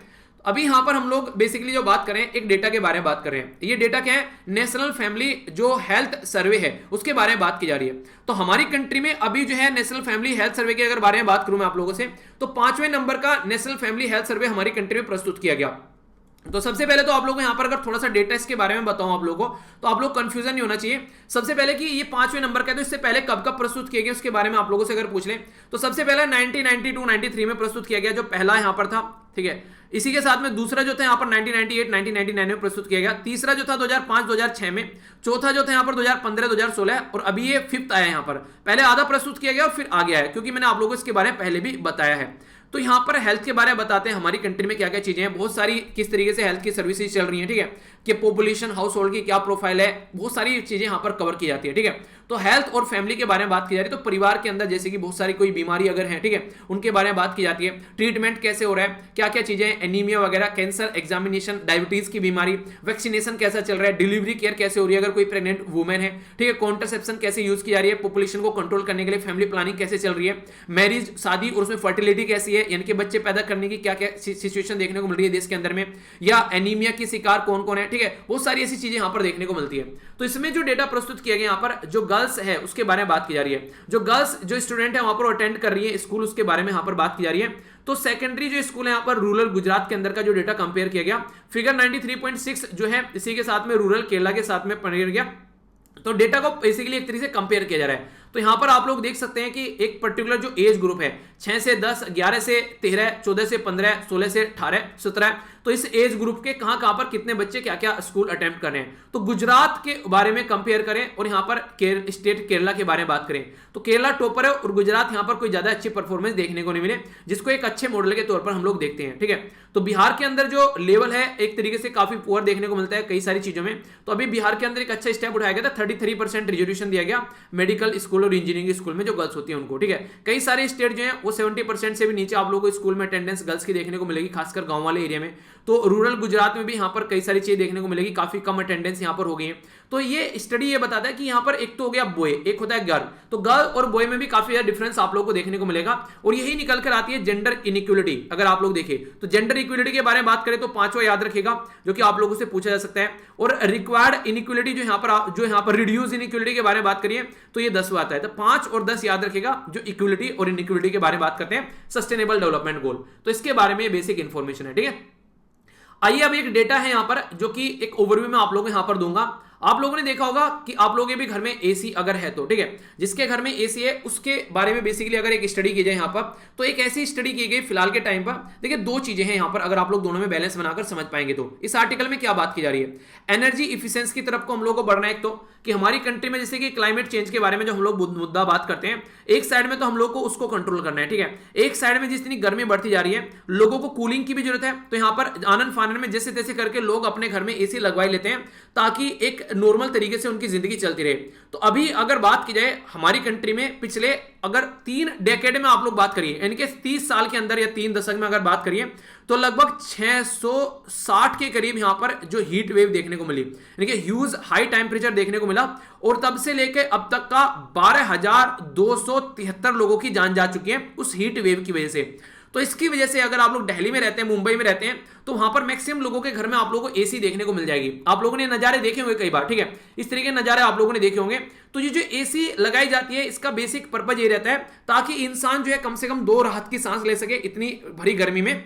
अभी यहां पर हम लोग बेसिकली जो बात करें एक डेटा के बारे में बात कर रहे हैं। ये डेटा क्या है, नेशनल फैमिली जो हेल्थ सर्वे है उसके बारे में बात की जा रही है। तो हमारी कंट्री में अभी जो है नेशनल फैमिली हेल्थ सर्वे के अगर बारे में बात करूं मैं आप लोगों से, तो 5वें नंबर का नेशनल फैमिली हेल्थ सर्वे हमारी कंट्री में प्रस्तुत किया गया। तो सबसे पहले तो आप लोगों को यहां पर अगर थोड़ा सा डेटा इसके बारे में बताऊं आप लोगों को, तो आप लोग कंफ्यूजन नहीं होना चाहिए। सबसे पहले कि ये 5वें नंबर का है, तो इससे पहले कब कब प्रस्तुत किए गए उसके बारे में आप लोगों से अगर पूछ लें तो सबसे पहले 1992-93 में प्रस्तुत किया गया, जो पहला यहां पर था, ठीक है। इसी के साथ में दूसरा जो था यहां पर 1998-1999 में प्रस्तुत किया गया। तीसरा जो था 2005-2006 में। चौथा जो था यहां पर 2015-2016, और अभी ये 5th आया यहां पर। पहले आधा प्रस्तुत किया गया और फिर आ गया है, क्योंकि मैंने आप लोगों को इसके बारे में पहले भी बताया है। तो यहां पर हेल्थ के बारे में बताते हैं हमारी कंट्री में क्या क्या चीजें हैं, बहुत सारी किस तरीके से हेल्थ की सर्विसेज चल रही हैं, ठीक है, कि पॉपुलेशन हाउस होल्ड की क्या प्रोफाइल है, बहुत सारी चीजें यहां पर कवर की जाती है, ठीक है। तो हेल्थ और फैमिली के बारे में बात की जा रही है। तो परिवार के अंदर जैसे कि बहुत सारी कोई बीमारी अगर है, ठीक है, उनके बारे में बात की जाती है। ट्रीटमेंट कैसे हो रहा है, क्या क्या चीजें, एनीमिया वगैरह, कैंसर, एग्जामिनेशन, डायबिटीज की बीमारी, वैक्सीनेशन कैसा चल रहा है, डिलीवरी केयर कैसे हो रही है अगर कोई प्रेग्नेंट वुमेन है, ठीक है, कॉन्ट्रासेप्शन कैसे यूज की जा रही है, पॉपुलेशन को कंट्रोल करने के लिए फैमिली प्लानिंग कैसे चल रही है, मैरिज शादी और उसमें फर्टिलिटी कैसी है, यानी कि बच्चे पैदा करने की क्या क्या सिचुएशन देखने को मिल रही है देश के अंदर में, या एनीमिया की शिकार कौन कौन है, ठीक है, बहुत सारी ऐसी चीजें यहां पर देखने को मिलती है। तो इसमें जो डेटा प्रस्तुत किया गया यहां पर जो गर्ल्स है उसके बारे में बात की जा रही है। जो गर्ल्स जो स्टूडेंट है वहां पर अटेंड कर रही है स्कूल, उसके बारे में यहां पर बात की जा रही है। तो सेकेंडरी जो स्कूल है यहां पर रूरल गुजरात के अंदर का जो डेटा कंपेयर किया गया, फिगर 93.6 जो है इसी के साथ में रूरल केरला के साथ में पढ़ा गया। तो डेटा को बेसिकली एक तरीके से कंपेयर किया जा रहा है। तो यहां पर आप लोग देख सकते हैं कि एक पर्टिकुलर जो एज ग्रुप है 6 से 10, 11 से 13, 14 से 15, 16 से 18, 17, तो इस एज ग्रुप के कहां कहां पर कितने बच्चे क्या क्या स्कूल अटेम्प्ट कर रहे हैं। तो गुजरात के बारे में कंपेयर करें और यहां पर स्टेट केरला के बारे में बात करें, तो केरला टॉपर है और गुजरात यहां पर कोई ज्यादा अच्छी परफॉर्मेंस देखने को नहीं मिले, जिसको एक अच्छे मॉडल के तौर पर हम लोग देखते हैं, ठीक है। तो बिहार के अंदर जो लेवल है एक तरीके से काफी पुअर देखने को मिलता है कई सारी चीजों में। तो अभी बिहार के अंदर एक अच्छा स्टेप उठाया गया था, 33% रिजर्वेशन दिया गया मेडिकल स्कूल और इंजीनियरिंग स्कूल में जो गर्ल्स होती है उनको, ठीक है। कई सारे स्टेट जो है वो 70% से भी नीचे आप लोगों को स्कूल में अटेंडेंस गर्ल्स की देखने को मिलेगी, खासकर गांव वाले एरिया में। तो रूरल गुजरात में भी यहां पर कई सारी चीजें देखने को मिलेगी, काफी कम अटेंडेंस यहां पर हो गई है। तो ये स्टडी ये बताता है कि यहां पर एक तो हो गया बॉय, एक होता है गर्ल, तो गर्ल और बॉय में भी काफी ज्यादा डिफरेंस आप लोगों को देखने को मिलेगा। और यही निकल कर आती है जेंडर इनइक्वलिटी। अगर आप लोग देखें तो जेंडर इक्वलिटी के बारे में बात करें तो 5वां याद रखेगा जो कि आप लोगों से पूछा जा सकता है। और रिक्वायर्ड इनइक्वलिटी जो यहां पर रिड्यूस इनइक्वलिटी के बारे में बात करिए तो ये 10वां आता है। तो 5 और 10 याद रखेगा जो इक्वलिटी और इनइक्वलिटी के बारे में बात करते हैं, सस्टेनेबल डेवलपमेंट गोल। तो इसके बारे में बेसिक इंफॉर्मेशन है, ठीक है। आइए अब एक डेटा है यहां पर जो कि एक ओवरव्यू में आप लोगों को यहां पर दूंगा। आप लोगों ने देखा होगा कि आप लोगों के भी घर में एसी अगर है तो, ठीक है, जिसके घर में एसी है उसके बारे में बेसिकली अगर एक स्टडी की जाए यहां पर, तो एक ऐसी स्टडी की गई फिलहाल के टाइम पर। देखिए 2 चीजें हैं यहां पर, अगर आप लोग दोनों में बैलेंस बनाकर समझ पाएंगे तो इस आर्टिकल में क्या बात की जा रही है। एनर्जी इफिशिएंसी की तरफ को हम लोग को बढ़ना है। एक तो कि हमारी कंट्री में जैसे कि क्लाइमेट चेंज के बारे में जो हम लोग मुद्दा बात करते हैं, एक साइड में तो हम लोग को उसको कंट्रोल करना है, ठीक है। एक साइड में जितनी गर्मी बढ़ती जा रही है लोगों को कूलिंग की भी जरूरत है। तो यहां पर आनंद फानन में जैसे तैसे करके लोग अपने घर में एसी लगवाई लेते हैं ताकि एक नॉर्मल तरीके से उनकी जिंदगी चलती रहे। तो अभी अगर बात की जाए हमारी कंट्री में पिछले अगर 3 डेकेड में आप लोग बात करिए, यानी कि 30 साल के अंदर या 3 दशक में अगर बात करिए तो लगभग 660 के करीब यहां पर जो हीट वेव देखने को मिली, यानी कि ह्यूज हाई टेम्परेचर देखने को मिला। और तब से लेकर अब तक का 12,273 लोगों की जान जा चुकी है उस हीट वेव की वजह से। तो इसकी वजह से अगर आप लोग दिल्ली में रहते हैं, मुंबई में रहते हैं, तो वहां पर मैक्सिमम लोगों के घर में आप लोगों को एसी देखने को मिल जाएगी। आप लोगों ने नजारे देखे होंगे कई बार, ठीक है, इस तरीके के नजारे आप लोगों ने देखे होंगे। तो ये जो एसी लगाई जाती है इसका बेसिक पर्पज ये रहता है ताकि इंसान जो है कम से कम 2 राहत की सांस ले सके इतनी भरी गर्मी में,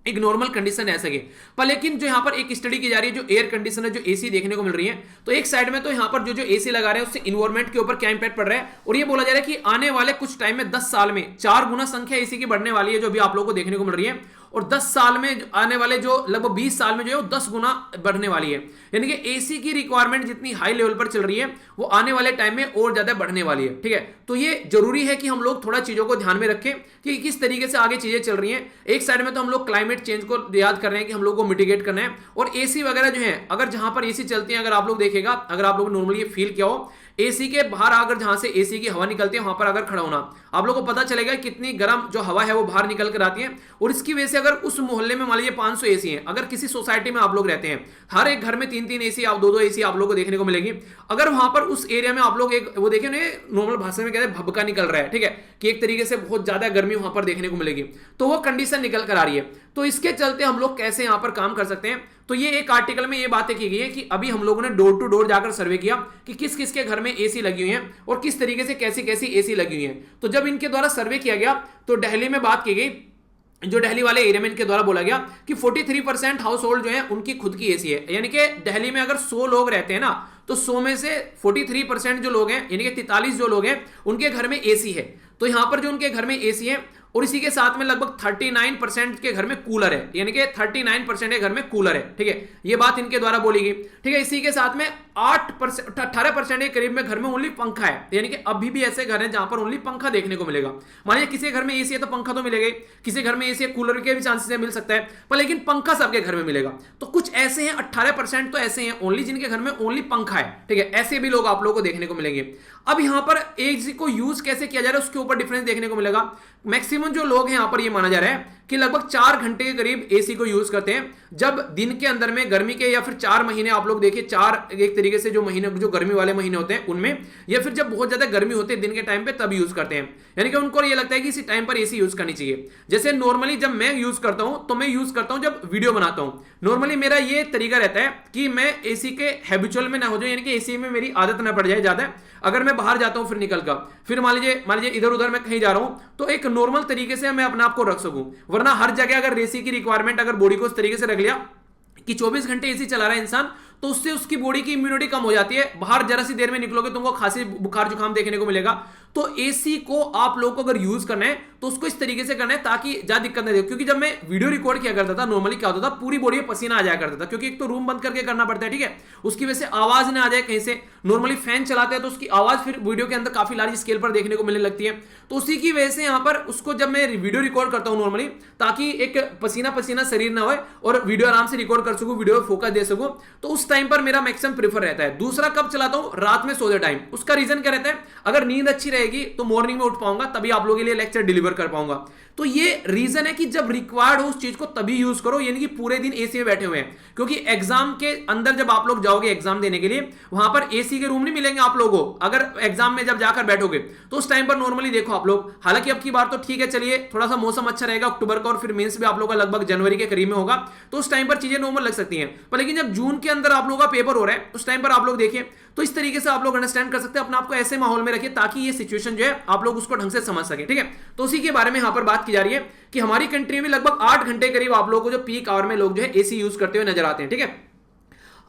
एक नॉर्मल कंडीशन रह सके। पर लेकिन जो यहां पर एक स्टडी की जा रही है जो एयर कंडीशनर जो एसी देखने को मिल रही है, तो एक साइड में तो यहां पर जो एसी लगा रहे हैं उससे इन्वायरमेंट के ऊपर क्या इंपैक्ट पड़ रहा है। और ये बोला जा रहा है कि आने वाले कुछ टाइम में 10 साल में 4 गुना संख्या एसी की बढ़ने वाली है जो भी आप लोगों को देखने को मिल रही है। और 10 साल में आने वाले जो लगभग 20 साल में जो है वो 10 गुना बढ़ने वाली है। यानी कि एसी की रिक्वायरमेंट जितनी हाई लेवल पर चल रही है वो आने वाले टाइम में और ज्यादा बढ़ने वाली है। ठीक है, तो ये जरूरी है कि हम लोग थोड़ा चीजों को ध्यान में रखें कि किस तरीके से आगे चीजें चल रही हैं। एक साइड में तो हम लोग क्लाइमेट चेंज को याद कर रहे हैं कि हम लोग को मिटिगेट करना है, और एसी वगैरह जो है अगर जहां पर एसी चलती है, अगर आप लोग देखेगा, अगर आप लोग नॉर्मली फील किया हो, एसी के बाहर अगर जहां से एसी की हवा निकलती है वहां पर अगर खड़ा होना, आप लोगों को पता चलेगा कितनी गर्म जो हवा है वो बाहर निकल कर आती है। और इसकी वजह से अगर उस मोहल्ले में मान लीजिए 500 एसी हैं, अगर किसी सोसाइटी में आप लोग रहते हैं, हर एक घर में 3-3 एसी, आप 2-2 एसी आप लोगों को देखने को मिलेगी। अगर वहां पर उस एरिया में आप लोग एक वो देखें ना, नॉर्मल भाषा में कहते हैं भभका निकल रहा है, ठीक है, कि एक तरीके से बहुत ज्यादा गर्मी वहां पर देखने को मिलेगी, तो वो कंडीशन निकल कर आ रही है। तो इसके चलते हम लोग कैसे यहां पर काम कर सकते हैं, तो ये एक आर्टिकल में ये बातें की गई है कि अभी हम लोगों ने डोर टू डोर जाकर सर्वे किया कि किस किस के घर में एसी लगी हुई है और किस तरीके से कैसी कैसी एसी लगी हुई है। तो जब इनके द्वारा सर्वे किया गया तो दिल्ली में बात की गई, जो दिल्ली वाले एरिया में इनके द्वारा बोला गया कि 43% हाउस होल्ड जो है उनकी खुद की एसी है। यानी कि दिल्ली में अगर 100 लोग रहते हैं ना, तो 100 में से 43% जो लोग हैं, यानी कि 43 जो लोग हैं उनके घर में एसी है। तो यहां पर जो उनके घर में एसी है, और इसी के साथ में लगभग 39% के घर में कूलर है, यानी कि 39% के घर में कूलर है। ठीक है, ये बात इनके द्वारा बोली गई। ठीक है, इसी के साथ में 18% के करीब में घर में ओनली पंखा है, यानी कि अभी भी ऐसे घर हैं जहां पर ओनली पंखा देखने को मिलेगा। मानिए किसी घर में एसी है तो पंखा तो मिलेगा ही, किसी घर में एसी है, कूलर के भी चांसेस मिल सकता है, पर लेकिन पंखा सबके घर में मिलेगा। तो कुछ ऐसे हैं 18% तो ऐसे हैं ओनली जिनके घर में ओनली पंखा है। ठीक है, ऐसे भी लोग आप लोगों को देखने को मिलेंगे। अब यहां पर एसी को यूज कैसे किया जा रहा है उसके ऊपर डिफरेंस देखने को मिलेगा। मैक्सिमम जो लोग हैं यहां पर ये माना जा रहा है कि लगभग 4 घंटे के करीब एसी को यूज करते हैं, जब दिन के अंदर में गर्मी के, या फिर 4 महीने आप लोग देखिए, 4 एक तरीके से जो महीने जो गर्मी वाले महीने होते हैं उनमें, या फिर जब बहुत ज्यादा गर्मी होती है दिन के टाइम पे तब यूज करते हैं। यानी कि उनको ये लगता है कि इसी टाइम पर एसी यूज करनी चाहिए। जैसे नॉर्मली जब मैं यूज करता हूं तो मैं यूज करता हूं जब वीडियो बनाता हूं। नॉर्मली मेरा ये तरीका रहता है कि मैं एसी के हैबिचुअल में ना हो जाऊं, यानी कि एसी में मेरी आदत ना पड़ जाए ज्यादा। अगर मैं बाहर जाता हूं फिर निकल कर, फिर मान लीजिए इधर उधर मैं कहीं जा रहा हूं, तो एक नॉर्मल तरीके से मैं अपने आप को रख सकूं। वरना हर जगह अगर एसी की रिक्वायरमेंट, अगर बॉडी को उस तरीके से रख लिया कि 24 घंटे एसी चला रहा है इंसान, तो उससे उसकी बॉडी की इम्यूनिटी कम हो जाती है। बाहर जरा सी देर में निकलोगे तुमको खांसी बुखार जुकाम देखने को मिलेगा। तो एसी को आप लोगों को अगर यूज करना है तो उसको इस तरीके से करना है ताकि ज्यादा दिक्कत नहीं दे। क्योंकि जब मैं वीडियो रिकॉर्ड किया करता था, नॉर्मली क्या होता था, पूरी बॉडी में पसीना आ जाया करता था, क्योंकि एक तो रूम बंद करके करना पड़ता है, ठीक है, उसकी वजह से आवाज ना आ जाए कहीं से। नॉर्मली फैन चलाते हैं तो उसकी आवाज फिर वीडियो के अंदर काफी लार्ज स्केल पर देखने को मिलने लगती है। तो उसी की वजह से यहाँ पर उसको जब मैं वीडियो रिकॉर्ड करता हूँ नॉर्मली, ताकि एक पसीना पसीना शरीर ना हो और वीडियो आराम से रिकॉर्ड कर सकूं, वीडियो फोकस दे सकूं, तो उस टाइम पर मेरा मैक्सिमम प्रेफर रहता है। दूसरा कब चलाता हूं, रात में सोते टाइम। उसका रीजन क्या रहता है, अगर नींद अच्छी रहेगी तो मॉर्निंग में उठ पाऊंगा, तभी आप लोगों के लिए लेक्चर डिलीवर कर पाऊंगा। तो ये रीजन है कि जब रिक्वायर्ड हो उस चीज को तभी यूज करो, यानी कि पूरे दिन एसी में बैठे हुए हैं। क्योंकि एग्जाम के अंदर जब आप लोग जाओगे एग्जाम देने के लिए, वहां पर एसी के रूम नहीं मिलेंगे आप लोगों को। अगर एग्जाम में जब जाकर बैठोगे तो उस टाइम पर नॉर्मली देखो आप लोग, हालांकि अब की बार तो ठीक है, चलिए थोड़ा सा मौसम अच्छा रहेगा अक्टूबर का, और फिर मेंस भी आप लोगों का लगभग जनवरी के करीब में होगा, तो उस टाइम पर चीजें नॉर्मल लग सकती हैं। पर लेकिन जब जून के अंदर आप लोगों का पेपर हो रहा है उस टाइम पर आप लोग देखिए, तो इस तरीके से आप लोग अंडरस्टैंड कर सकते हैं, अपने आप को ऐसे माहौल में रखिए ताकि ये सिचुएशन जो है आप लोग उसको ढंग से समझ सके। ठीक है, तो उसी के बारे में यहां पर बात की जा रही है कि हमारी कंट्री में लगभग 8 घंटे करीब आप लोगों को जो पीक आवर में लोग जो है एसी यूज करते हुए नजर आते हैं। ठीक है,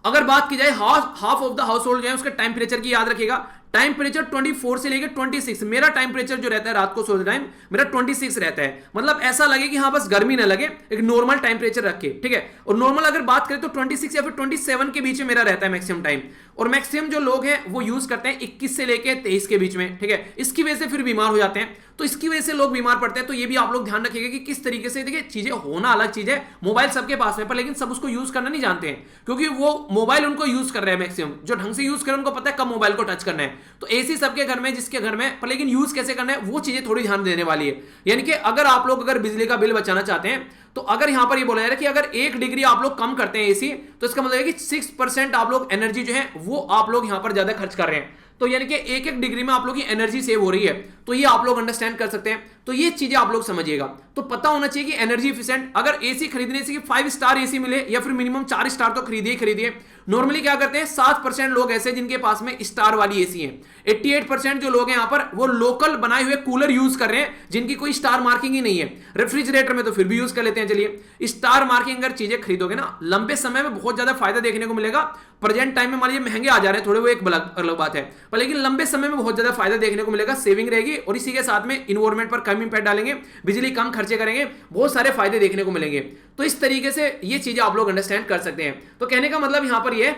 अगर बात की जाए half of the house hold जो है उसके टेम्परेचर की याद रखिएगा। टेम्परेचर 24 से लेकर 26, मेरा टेम्परेचर जो रहता है रात को सोते टाइम मेरा 26 रहता है। मतलब ऐसा लगे कि हाँ बस गर्मी ना लगे, एक नॉर्मल टेम्परेचर रख के। ठीक है, और नॉर्मल अगर बात करें तो 26 या फिर 27 के बीच में मेरा रहता है मैक्सिमम टाइम। और मैक्सिमम जो लोग हैं वो यूज करते हैं 21 से लेकर 23 के बीच में। ठीक है, इसकी वजह से फिर बीमार हो जाते हैं, तो इसकी वजह से लोग बीमार पड़ते हैं। तो ये भी आप लोग ध्यान रखिएगा कि किस तरीके से, देखिए चीजें होना अलग चीज है, मोबाइल सबके पास है पर लेकिन सब उसको यूज करना नहीं जानते हैं, क्योंकि वो मोबाइल उनको यूज कर रहे हैं मैक्सिमम, जो ढंग से यूज कर रहे हैं उनको पता है कब मोबाइल को टच करना है। तो एसी सबके घर में, जिसके घर में, पर लेकिन यूज कैसे करना है वो चीजें थोड़ी ध्यान देने वाली है। यानी कि अगर आप लोग अगर बिजली का बिल बचाना चाहते हैं, तो अगर यहां पर ये बोला जा रहा है कि अगर 1 डिग्री आप लोग कम करते हैं एसी, तो इसका मतलब है कि 6% आप लोग एनर्जी जो है वो आप लोग यहां पर ज्यादा खर्च कर रहे हैं। तो यानी कि 1-1 डिग्री में आप लोग की एनर्जी सेव हो रही है। तो ये आप लोग अंडरस्टैंड कर सकते हैं। तो ये चीजें आप लोग समझिएगा। तो पता होना चाहिए कि एनर्जी एफिशिएंट, अगर एसी खरीदने से 5 स्टार एसी मिले या फिर मिनिमम 4 स्टार तो खरीदिए। नॉर्मली क्या करते हैं, 7% लोग ऐसे जिनके पास में स्टार वाली एसी है। 88% जो लोग हैं यहां पर वो लोकल बनाए हुए कूलर यूज कर रहे हैं जिनकी कोई स्टार मार्किंग ही नहीं है। रेफ्रिजरेटर में तो फिर भी यूज कर लेते हैं। चलिए, स्टार मार्किंग अगर चीजें खरीदोगे ना, लंबे समय में बहुत ज्यादा फायदा देखने को मिलेगा। प्रेजेंट टाइम में मान लीजिए महंगे आ जा रहे हैं थोड़े, वो एक अलग बात है, पर लेकिन लंबे समय में बहुत ज्यादा फायदा देखने को मिलेगा, सेविंग रहेगी और इसी के साथ में इन्वायरमेंट पर कम इंपैक्ट डालेंगे, बिजली कम खर्चे करेंगे, बहुत सारे फायदे देखने को मिलेंगे। तो इस तरीके से ये चीजें आप लोग अंडरस्टैंड कर सकते हैं। तो कहने का मतलब यहां पर ये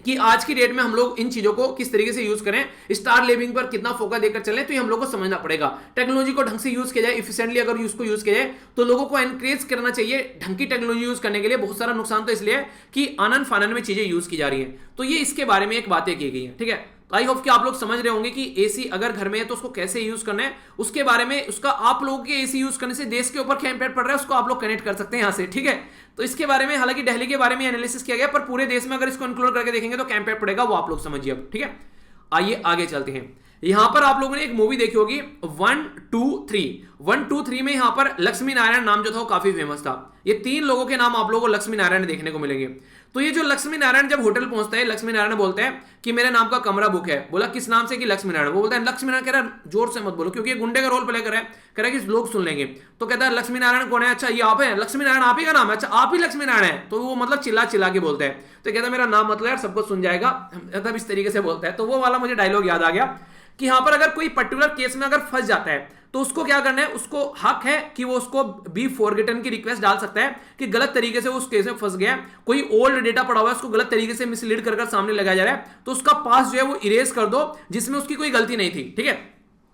कि आज की डेट में हम लोग इन चीजों को किस तरीके से यूज करें, स्टार लिविंग पर कितना फोकस देकर चलें, तो ये हम लोग को समझना पड़ेगा। टेक्नोलॉजी को ढंग से यूज किया जाए, इफिशिएंटली अगर उसको यूज किया जाए तो लोगों को एनकरेज करना चाहिए ढंग की टेक्नोलॉजी यूज करने के लिए। बहुत सारा नुकसान तो इसलिए है कि आनंद फानन में चीजें यूज की जा रही है। तो ये इसके बारे में एक बातें की गई है, ठीक है। तो आई होप कि आप लोग समझ रहे होंगे कि एसी अगर घर में है तो उसको कैसे यूज करना है, उसके बारे में, उसका आप लोगों के एसी यूज करने से देश के ऊपर क्या इंपैक्ट पड़ रहा है उसको आप लोग कनेक्ट कर सकते हैं यहां से, ठीक है। तो इसके बारे में, हालांकि दिल्ली के बारे में एनालिसिस किया गया, पर पूरे देश में अगर इसको इंक्लूड करके देखेंगे तो क्या इंपैक्ट पड़ेगा वो आप लोग समझिए अब, ठीक है। आइए आगे चलते हैं। यहां पर आप लोगों ने एक मूवी देखी होगी 1, 2, 3। 1, 2, 3 में यहां पर लक्ष्मी नारायण नाम जो था वो काफी फेमस था। ये 3 लोगों के नाम आप लोगों को लक्ष्मी नारायण देखने को मिलेंगे। तो ये जो लक्ष्मी नारायण जब होटल पहुंचता है, लक्ष्मी नारायण बोलते हैं कि मेरे नाम का कमरा बुक है। बोला किस नाम से, कि लक्ष्मी नारायण। वो बोलता है, लक्ष्मी नारायण। कह रहा जोर से मत बोलो क्योंकि ये गुंडे का रोल प्ले कर रहा है, कह रहा है कि लोग सुन लेंगे। तो कहता है लक्ष्मी नारायण कौन है, अच्छा ये आप है, लक्ष्मी नारायण आप ही का नाम है, अच्छा आप ही लक्ष्मी नारायण है। तो वो मतलब चिल्ला चिल्ला के बोलते हैं। तो कहता है मेरा नाम मतलब यार सबको सुन जाएगा, मतलब इस तरीके से बोलता है। तो वो वाला मुझे डायलॉग याद आ गया कि यहां पर अगर कोई पर्टिकुलर केस में अगर फंस जाता है तो उसको क्या करना है, उसको हक है कि वो उसको बी फॉरगेटन की रिक्वेस्ट डाल सकता है कि गलत तरीके से उस केस में फंस गया, कोई ओल्ड डेटा पड़ा हुआ है उसको गलत तरीके से मिसलीड कर सामने लगाया जा रहा है, तो उसका पास जो है वो इरेज कर दो जिसमें उसकी कोई गलती नहीं थी, ठीक है।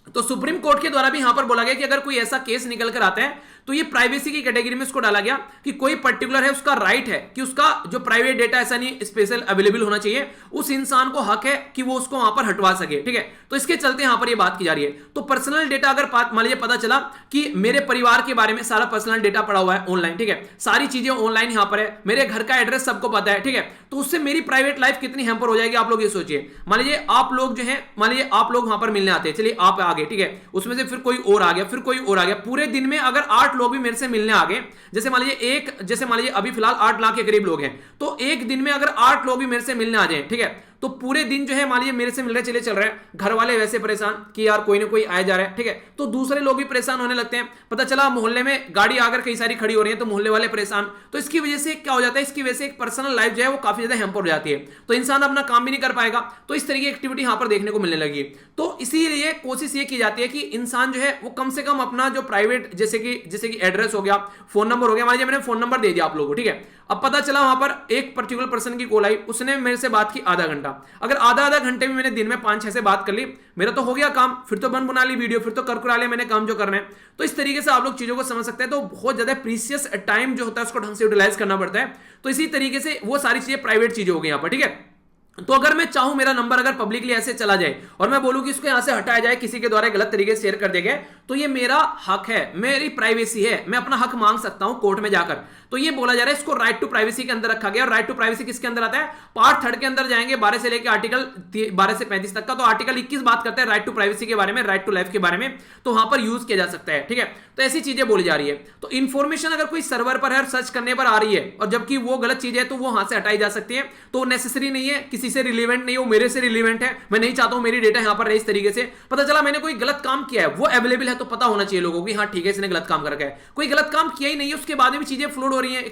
तो सुप्रीम कोर्ट के द्वारा भी यहां पर बोला गया कि अगर कोई ऐसा केस निकल कर आता है तो ये प्राइवेसी की कैटेगरी में इसको डाला गया कि कोई पर्टिकुलर है, उसका राइट है कि उसका जो प्राइवेट डेटा ऐसा नहीं स्पेशल अवेलेबल होना चाहिए, उस इंसान को हक है कि वो उसको वहां पर हटवा सके, ठीक है। तो इसके चलते यहां पर ये बात की जा रही है। तो पर्सनल डेटा अगर मान लीजिए पता चला कि मेरे परिवार के बारे में सारा पर्सनल डेटा पड़ा हुआ है ऑनलाइन, ठीक है, सारी चीजें ऑनलाइन यहां पर है, मेरे घर का एड्रेस सबको पता है, ठीक है, तो उससे मेरी प्राइवेट लाइफ कितनी हैम्पर हो जाएगी आप लोग ये सोचिए। मान लीजिए आप लोग जो है, मान लीजिए आप लोग वहां पर मिलने आते हैं, चलिए आप आ गए, ठीक है, उसमें से फिर कोई और आ गया, फिर कोई और आ गया, पूरे दिन में अगर 8 लोग भी मेरे से मिलने आ गए, जैसे मान लीजिए अभी फिलहाल 8 लाख के करीब लोग हैं, तो एक दिन में अगर 8 लोग भी मेरे से मिलने आ जाए, ठीक है, तो पूरे दिन जो है मान लीजिए मेरे से मिल रहे चल रहे हैं, घर वाले वैसे परेशान कि यार कोई ना कोई आया जा रहा है, ठीक है, तो दूसरे लोग भी परेशान होने लगते हैं। पता चला मोहल्ले में गाड़ी आकर कई सारी खड़ी हो रही है तो मोहल्ले वाले परेशान। तो इसकी वजह से क्या हो जाता है, इसकी वजह से एक पर्सनल लाइफ जो है वो काफी ज्यादा हैम्पर हो जाती है, तो इंसान अपना काम भी नहीं कर पाएगा। तो इस तरह की एक्टिविटी यहां पर देखने को मिलने लगी। तो इसीलिए कोशिश ये की जाती है कि इंसान जो है वो कम से कम अपना जो प्राइवेट, जैसे कि एड्रेस हो गया, फोन नंबर हो गया, मान लीजिए मैंने फोन नंबर दे दिया आप लोगों को, ठीक है, अब पता चला वहां पर एक पर्टिकुलर पर्सन की कॉल आई, उसने मेरे से बात की आधा घंटा, अगर आधा घंटे में मैंने दिन में 5-6 से बात कर ली, मेरा तो हो गया काम, फिर तो बन बना ली वीडियो, फिर तो कर करा लिया मैंने काम जो करना है। तो इस तरीके से आप लोग चीजों को समझ सकते हैं। तो बहुत ज्यादा प्रीशियस टाइम जो होता है उसको ढंग से यूटिलाइज करना पड़ता है। तो इसी तरीके से वो सारी चीजें प्राइवेट चीजें हो गई यहां पर, ठीक है। तो अगर मैं चाहूं मेरा नंबर अगर पब्लिकली ऐसे चला जाए और मैं बोलूं कि इसको यहां से हटाया जाए, किसी के द्वारा गलत तरीके से शेयर कर दिया गया, तो ये मेरा हक है, मेरी प्राइवेसी है, मैं अपना हक मांग सकता हूं कोर्ट में जाकर। तो ये बोला जा रहा है, इसको राइट टू प्राइवेसी के अंदर रखा गया। और राइट टू प्राइवेसी किसके अंदर आता है, पार्ट 3 के अंदर जाएंगे, 12 से लेकर आर्टिकल 12 से 35 तक का। तो आर्टिकल 21 बात करता है राइट टू प्राइवेसी के बारे में, राइट टू लाइफ के बारे में, तो वहां पर यूज किया जा सकता है, ठीक है। तो ऐसी चीजें बोली जा रही है। तो इंफॉर्मेशन अगर कोई सर्वर पर है, सर्च करने पर आ रही है और जबकि वो गलत चीज है तो वो वहां से हटाई जा सकती है। तो नेसेसरी नहीं है, किसी से रिलेवेंट नहीं है, वो मेरे से रिलेवेंट है, मैं नहीं चाहता हूं मेरी डेटा यहां पर रहे। इस तरीके से पता चला मैंने कोई गलत काम किया है, वो अवेलेबल है, तो पता होना चाहिए लोगों को, हाँ ठीक है इसने गलत काम कर रखा है। कोई गलत काम किया ही नहीं है, उसके बाद में भी चीजें फ्लड हो रही है,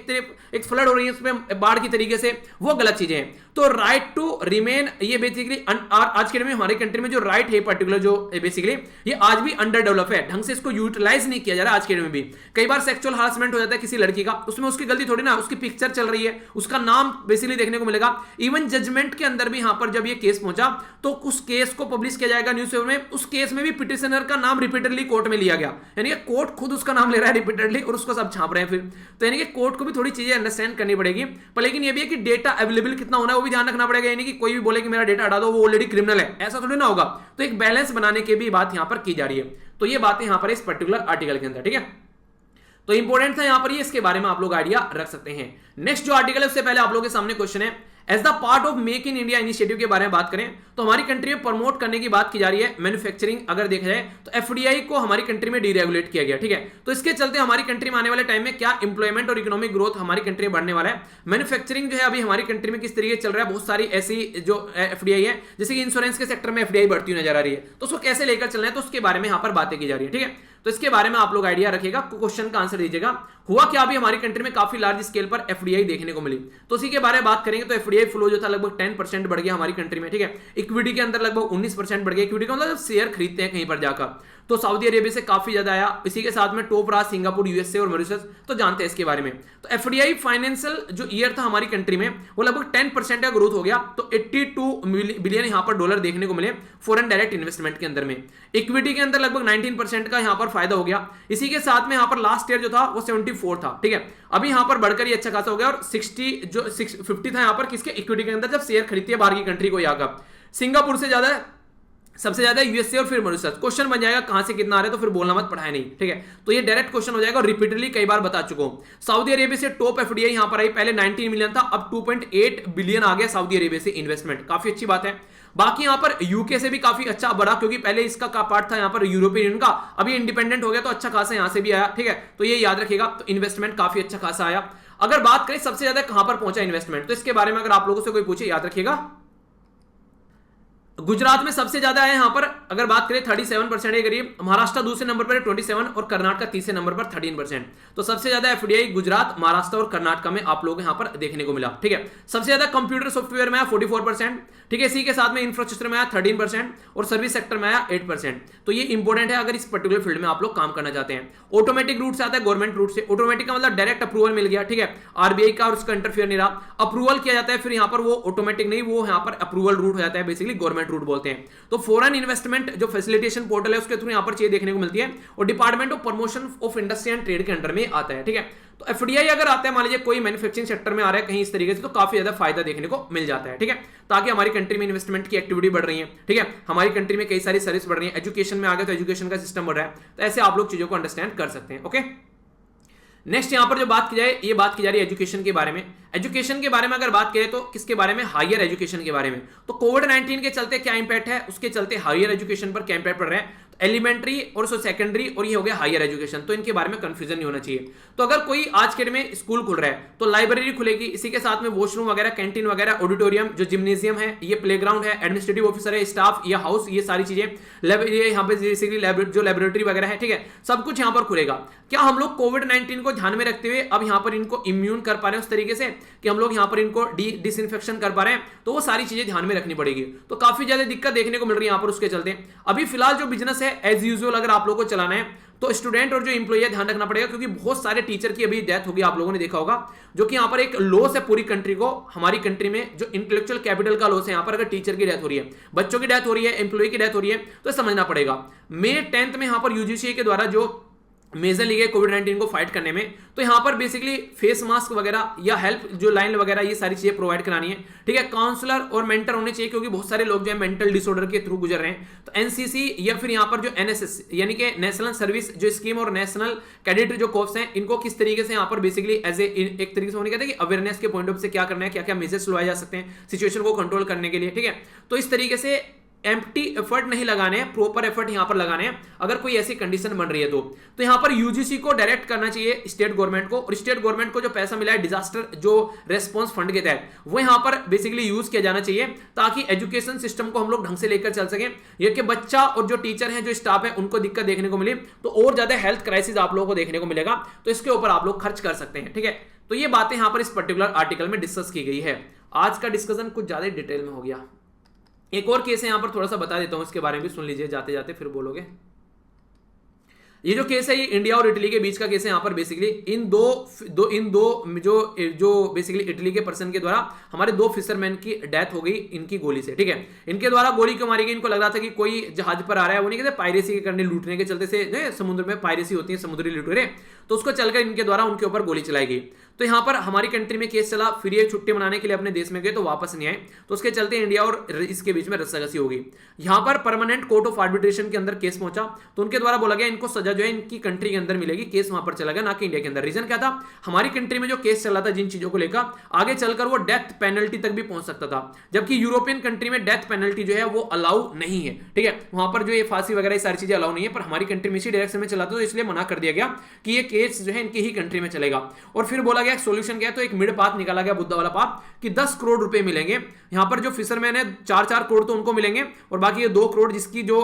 एक फ्लड हो रही है उसमें बाढ़ की तरीके से, वो गलत चीजें हैं। तो राइट टू रिमेन, ये बेसिकली आज के डेट में हमारे कंट्री में जो राइट है पर्टिकुलर, जो बेसिकली ये आज भी अंडर डेवलप है, ढंग से इसको यूटिलाइज नहीं किया जा रहा आज के डेट में भी। कई बार सेक्सुअल हरासमेंट हो जाता है किसी लड़की का, उसमें उसकी गलती थोड़ी ना, उसकी पिक्चर चल रही है, उसका नाम बेसिकली देखने को मिलेगा। इवन जजमेंट के अंदर भी यहां पर जब ये केस पहुंचा तो उस केस को पब्लिश किया जाएगा न्यूज़पेपर में, उस केस में भी पिटिशनर का नाम रिपीटेडली कोर्ट में लिया गया, यानी कि कोर्ट खुद उसका नाम ले रहा है रिपीटेडली और उसको सब छाप रहे हैं फिर। तो यानी कि कोर्ट को भी थोड़ी चीजें अंडरस्टैंड करनी पड़ेगी। पर लेकिन ये भी है कि डेटा अवेलेबल कितना होना है वो भी ध्यान रखना पड़ेगा, यानी कि कोई भी बोले कि मेरा डेटा हटा दो वो ऑलरेडी क्रिमिनल है, ऐसा थोड़ी ना होगा। तो एक बैलेंस बनाने की भी बात यहां पर की जा रही है। तो ये बातें यहां पर इस पर्टिकुलर आर्टिकल के अंदर, ठीक है। तो इंपॉर्टेंट था यहां पर ये, इसके बारे में आप लोग आइडिया रख सकते हैं। नेक्स्ट जो आर्टिकल है उससे पहले आप लोगों के सामने क्वेश्चन है, as the part of make in India initiative के बारे में बात करें तो हमारी कंट्री में प्रमोट करने की बात की जा रही है मैन्युफैक्चरिंग। अगर देखा जाए तो एफडीआई को हमारी कंट्री में डीरेगुलेट किया गया, ठीक है। तो इसके चलते हमारी कंट्री में आने वाले टाइम में क्या इंप्लॉयमेंट और इकोनॉमिक ग्रोथ हमारी कंट्री में बढ़ने वाला है। मैन्युफैक्चरिंग जो है अभी हमारी कंट्री में किस तरीके से चल रहा है, बहुत सारी ऐसी जो एफडीआई है, जैसे कि इंश्योरेंस के सेक्टर में एफडीआई बढ़ती हुई नजर आ रही है, तो उसको कैसे लेकर चलना है तो उसके बारे में यहां पर बातें की जा रही है, ठीक है। तो इसके बारे में आप लोग आइडिया रखिएगा, क्वेश्चन का आंसर दीजिएगा। हुआ क्या अभी हमारी कंट्री में काफी लार्ज स्केल पर एफडीआई देखने को मिली, तो उसी के बारे में बात करेंगे। तो एफडीआई फ्लो जो था लगभग 10% बढ़ गया हमारी कंट्री में, ठीक है। इक्विटी के अंदर लगभग 19% बढ़ गया। इक्विटी का मतलब शेयर खरीदते हैं कहीं पर जाकर, तो सऊदी अरेबिया से काफी ज्यादा आया। इसी के साथ में टॉप रहा सिंगापुर, यूएसए और मॉरिशस, तो जानते हैं इसके बारे में। तो एफडीआई फाइनेंशियल जो ईयर था हमारी कंट्री में वो लगभग 10% का ग्रोथ हो गया। तो 82 बिलियन यहां पर डॉलर देखने को मिले फॉरेन डायरेक्ट इन्वेस्टमेंट के अंदर में। इक्विटी के अंदर लगभग 19% का यहां पर फायदा हो गया। इसी के साथ में यहां पर लास्ट ईयर जो था वो 74 था, ठीक है। अभी यहां पर बढ़कर ये अच्छा खासा हो गया और 50 था यहां पर किसके, इक्विटी के अंदर जब शेयर खरीदती है बाहर की कंट्री को। यहां का सिंगापुर से ज्यादा, सबसे ज्यादा यूएसए और फिर मॉरिशस। क्वेश्चन बन जाएगा कहां से कितना आ रहा है, तो फिर बोलना मत, पढ़ाया नहीं, ठीक है। तो ये डायरेक्ट क्वेश्चन हो जाएगा और रिपीटेडली कई बार बता चुका हूं। सऊदी अरेबिया से टॉप एफडीआई यहां पर आई, पहले 19 मिलियन था, अब 2.8 बिलियन आ गया सऊदी अरेबिया से इन्वेस्टमेंट, काफी अच्छी बात है। बाकी यहां पर यूके से भी काफी अच्छा बढ़ा, क्योंकि पहले इसका का पार्ट था यहां पर यूरोपियन यूनियन का, अभी इंडिपेंडेंट हो गया तो अच्छा खासा यहां से भी आया, ठीक है। तो ये याद रखिएगा, तो इन्वेस्टमेंट काफी अच्छा खासा आया। अगर बात करें सबसे ज्यादा कहां पर पहुंचा इन्वेस्टमेंट, तो इसके बारे में अगर आप लोगों से कोई पूछे, याद रखिएगा गुजरात में सबसे ज्यादा है यहां पर। अगर बात करें 37% है करीब, महाराष्ट्र दूसरे नंबर पर है 27 और कर्नाटक तीसरे नंबर पर 13%। तो सबसे ज्यादा एफडीआई गुजरात, महाराष्ट्र और कर्नाटक में आप लोग यहां पर देखने को मिला, ठीक है। सबसे ज्यादा कंप्यूटर सॉफ्टवेयर में आया 44%, ठीक है। इसी के साथ में इंफ्रास्ट्रक्चर में आया 13% और सर्विस सेक्टर में आया 8%। तो ये इंपॉर्टेंट है अगर इस पर्टिकुलर फील्ड में आप लोग काम करना चाहते हैं। ऑटोमेटिक रूट से आता है, गवर्नमेंट रूट से। ऑटोमेटिक का मतलब डायरेक्ट अप्रूवल मिल गया, ठीक है, आरबीआई का, और उसका इंटरफेयर नहीं रहा। अप्रूवल किया जाता है, फिर यहां पर वो ऑटोमेटिक नहीं, वो यहां पर अप्रूवल रूट हो जाता है, बेसिकली गवर्नमेंट रूट बोलते हैं। तो फॉरेन इन्वेस्टमेंट जो फैसिलिटेशन पोर्टल है उसके थ्रू यहां पर चीज देखने को मिलती है, और department of promotion of industry and trade के अंडर में आता है, ठीक है। तो एफडीआई अगर आता है, मान लीजिए कोई मैन्युफैक्चरिंग सेक्टर में आ रहा है कहीं इस तरीके से, तो काफी ज्यादा फायदा देखने को मिल जाता है, ठीक है। ताकि हमारी कंट्री में इन्वेस्टमेंट की एक्टिविटी बढ़ रही है, ठीक है। हमारी कंट्री में कई सारी सर्विस बढ़ रही है, एजुकेशन में आ गया तो एजुकेशन का सिस्टम बढ़ रहा है, तो ऐसे आप लोग चीजों को अंडरस्टैंड कर सकते हैं, ओके। नेक्स्ट यहां पर जो बात की जाए, ये बात की जा रही है एजुकेशन के बारे में। एजुकेशन के बारे में अगर बात करें तो किसके बारे में, हायर एजुकेशन के बारे में। तो कोविड-19 के चलते क्या इंपैक्ट है, उसके चलते हायर एजुकेशन पर क्या इंपैक्ट पड़ रहा है। एलिमेंट्री और सेकेंडरी और ये हो गया हायर एजुकेशन, तो इनके बारे में कंफ्यूजन नहीं होना चाहिए। तो अगर कोई आज के डेट में स्कूल खुल रहा है तो लाइब्रेरी खुलेगी, इसी के साथ में वॉशरूम वगैरह, कैंटीन वगैरह, ऑडिटोरियम, जो जिम्नेजियम है, ये प्लेग्राउंड है, एडमिनिस्ट्रेटिव ऑफिसर है, स्टाफ, ये हाउस, ये सारी चीजें, ये यहाँ पे बेसिकली जो लेबोरेटरी वगैरह है, ठीक है, सब कुछ यहाँ पर खुलेगा। क्या हम लोग कोविड-19 को ध्यान में रखते हुए अब यहाँ पर इनको इम्यून कर पा रहे हैं उस तरीके से कि हम लोग यहाँ पर इनको डिसइंफेक्शन कर पा रहे हैं, तो वो सारी चीजें ध्यान में रखनी पड़ेगी। तो काफी ज्यादा दिक्कत देखने को मिल रही है यहाँ पर उसके चलते। अभी फिलहाल जो बिजनेस है एज यूजुअल अगर आप लोगों को चलाना है तो स्टूडेंट और जो इंप्लॉई है ध्यान रखना पड़ेगा, क्योंकि बहुत सारे टीचर की अभी डेथ होगी, आप लोगों ने देखा होगा, जो कि यहाँ पर एक लॉस है पूरी कंट्री को। हमारी कंट्री में जो इंटेलेक्चुअल कैपिटल का लॉस है, यहाँ पर अगर टीचर की डेथ हो रही है, बच्चों की डेथ हो रही है, एम्प्लॉई की डेथ हो रही है, तो समझना पड़ेगा। May 10 में यहाँ पर यूजीसी के द्वारा जो मेजर ली गई कोविड-19 को फाइट करने में, तो यहां पर बेसिकली फेस मास्क वगैरह या हेल्प जो लाइन वगैरह ये सारी चीजें प्रोवाइड करानी है, ठीक है। काउंसलर और मेंटर होने चाहिए, क्योंकि बहुत सारे लोग जो है मेंटल डिसऑर्डर के थ्रू गुजर रहे हैं। तो एनसीसी या फिर यहां पर जो एनएसएस यानी कि नेशनल सर्विस जो स्कीम और नेशनल कैडेट जो कोर्स हैं, इनको किस तरीके से यहां पर बेसिकली एज एक तरीके से होने कहते हैं कि अवेयरनेस के पॉइंट ऑफ से क्या करना है, क्या क्या मेजर्स लगाए जा सकते हैं सिचुएशन को कंट्रोल करने के लिए, ठीक है। तो इस तरीके से एम्प्टी एफर्ट नहीं लगाने हैं, प्रॉपर एफर्ट यहां पर लगाने हैं अगर कोई ऐसी कंडीशन बन रही है तो यहां पर यूजीसी को डायरेक्ट करना चाहिए स्टेट गवर्नमेंट को, और स्टेट गवर्नमेंट को जो पैसा मिला है डिजास्टर जो रेस्पॉन्स फंड के तहत, वो यहां पर बेसिकली यूज किया जाना चाहिए, ताकि एजुकेशन सिस्टम को हम लोग ढंग से लेकर चल सकें। ये कि बच्चा और जो टीचर हैं, जो स्टाफ है, उनको दिक्कत देखने को मिली तो और ज्यादा हेल्थ क्राइसिस आप लोगों को देखने को मिलेगा, तो इसके ऊपर आप लोग खर्च कर सकते हैं, ठीक है। तो ये बातें यहां पर इस पर्टिकुलर आर्टिकल में डिस्कस की गई है। आज का डिस्कशन कुछ ज्यादा डिटेल में हो गया। एक और केस है यहां पर थोड़ा सा बता देता हूं, इसके बारे में भी सुन लीजिए जाते जाते, फिर बोलोगे। ये जो केस है ये इंडिया और इटली के बीच का केस है। यहां पर बेसिकली इन दो जो बेसिकली इटली के पर्सन के द्वारा हमारे 2 फिशरमैन की डेथ हो गई इनकी गोली से, ठीक है। इनके द्वारा गोली क्यों मारी गई, इनको लग रहा था कि कोई जहाज पर आ रहा है, वो नहीं कहते पायरेसी करने लूटने के चलते से, समुद्र में पायरेसी होती है, समुद्री लुटेरे, तो उसको चलकर इनके द्वारा उनके ऊपर गोली चलाई गई। तो यहां पर हमारी कंट्री में केस चला, फिर ये छुट्टी मनाने के लिए अपने देश में गए तो वापस नहीं आए, तो उसके चलते इंडिया और इसके बीच में रस्साकसी हो गई। यहां पर परमानेंट कोर्ट ऑफ आर्बिट्रेशन के अंदर केस पहुंचा, तो उनके द्वारा बोला गया इनको सजा सजा जो है इनकी कंट्री के अंदर मिलेगी, केस वहां पर चला गया, ना कि इंडिया के अंदर। रीजन क्या था, हमारी कंट्री में जो केस चला था जिन चीजों को लेकर, आगे चलकर वो डेथ पेनल्टी तक भी पहुंच सकता था, जबकि यूरोपियन कंट्री में डेथ पेनल्टी जो है वो अलाउ नहीं है, ठीक है, वहां पर जो ये फांसी वगैरह सारी चीजें अलाउ नहीं है, पर हमारी कंट्री में इसी डायरेक्शन में चला था, तो इसलिए मना कर दिया गया कि ये केस जो है इनकी ही कंट्री में चलेगा। और फिर बोला गया सोल्यूशन क्या है, तो एक मिड पाथ निकाला गया, बुद्धा वाला पाथ, कि 10 करोड़ रुपए मिलेंगे यहां पर। जो फिशरमैन है 4-4 करोड़ तो उनको मिलेंगे, और बाकी ये 2 करोड़ जिसकी जो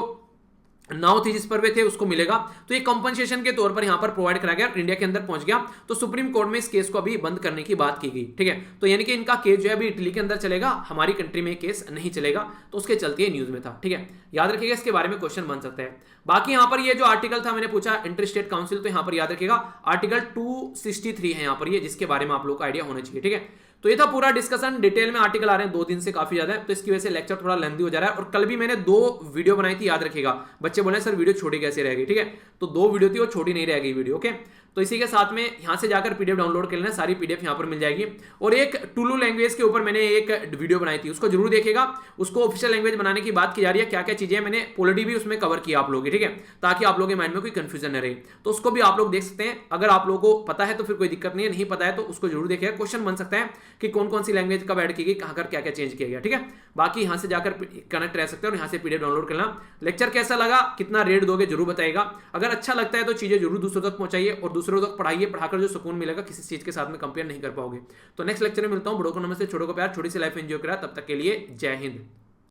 नाव थी जिस पर वे थे उसको मिलेगा। तो ये कंपनसेशन के तौर पर यहां पर प्रोवाइड करा गया, इंडिया के अंदर पहुंच गया। तो सुप्रीम कोर्ट में इस केस को अभी बंद करने की बात की गई, ठीक है। तो यानी कि इनका केस जो है अभी इटली के अंदर चलेगा, हमारी कंट्री में केस नहीं चलेगा, तो उसके चलते न्यूज में था, ठीक है। याद रखिएगा, इसके बारे में क्वेश्चन बन सकता है। बाकी यहां पर ये जो आर्टिकल था मैंने पूछा इंटर स्टेट काउंसिल, तो यहां पर याद रखिएगा आर्टिकल 263 है यहां पर ये, जिसके बारे में आप लोग को आइडिया होना चाहिए, ठीक है। तो ये था पूरा डिस्कशन, डिटेल में आर्टिकल आ रहे हैं 2 दिन से काफी ज्यादा है, तो इसकी वजह से लेक्चर थोड़ा लेंथी हो जा रहा है। और कल भी मैंने 2 वीडियो बनाई थी, याद रखिएगा। बच्चे बोले सर वीडियो छोटी कैसे रहेगी, ठीक है, तो 2 वीडियो थी, वो छोटी नहीं रहेगी वीडियो, ओके। तो इसी के साथ में यहां से जाकर पीडीएफ डाउनलोड कर लेना, सारी पीडीएफ यहां पर मिल जाएगी। और एक टुलू लैंग्वेज के ऊपर मैंने एक वीडियो बनाई थी, उसको जरूर देखिएगा। उसको ऑफिशियल लैंग्वेज बनाने की बात की जा रही है, क्या क्या चीजें मैंने ऑलरेडी भी उसमें कवर किया आप लोगों की, ठीक है, ताकि आप लोगों के माइंड में कोई कंफ्यूजन न रहे। तो उसको भी आप लोग देख सकते हैं। अगर आप लोगों को पता है तो फिर कोई दिक्कत नहीं है, नहीं पता है तो उसको जरूर देखिएगा। क्वेश्चन बन सकता है कि कौन कौन सी लैंग्वेज कब ऐड की गई, कहां कर क्या क्या चेंज किया गया, ठीक है। बाकी यहां से जाकर कनेक्ट रह सकते हैं और यहां से पीडीएफ डाउनलोड करना। लेक्चर कैसा लगा, कितना रेट दोगे जरूर बताइएगा। अगर अच्छा लगता है तो चीजें जरूर दूसरों तक पहुंचाइए और दूसरों तक पढ़ाइए, पढ़ाकर जो सुकून मिलेगा किसी चीज के साथ में कंपेयर नहीं कर पाओगे। तो नेक्स्ट लेक्चर में मिलता हूं। बड़ों को नमस्ते, छोटों को प्यार, छोटी सी लाइफ एंजॉय करा। तब तक के लिए जय हिंद।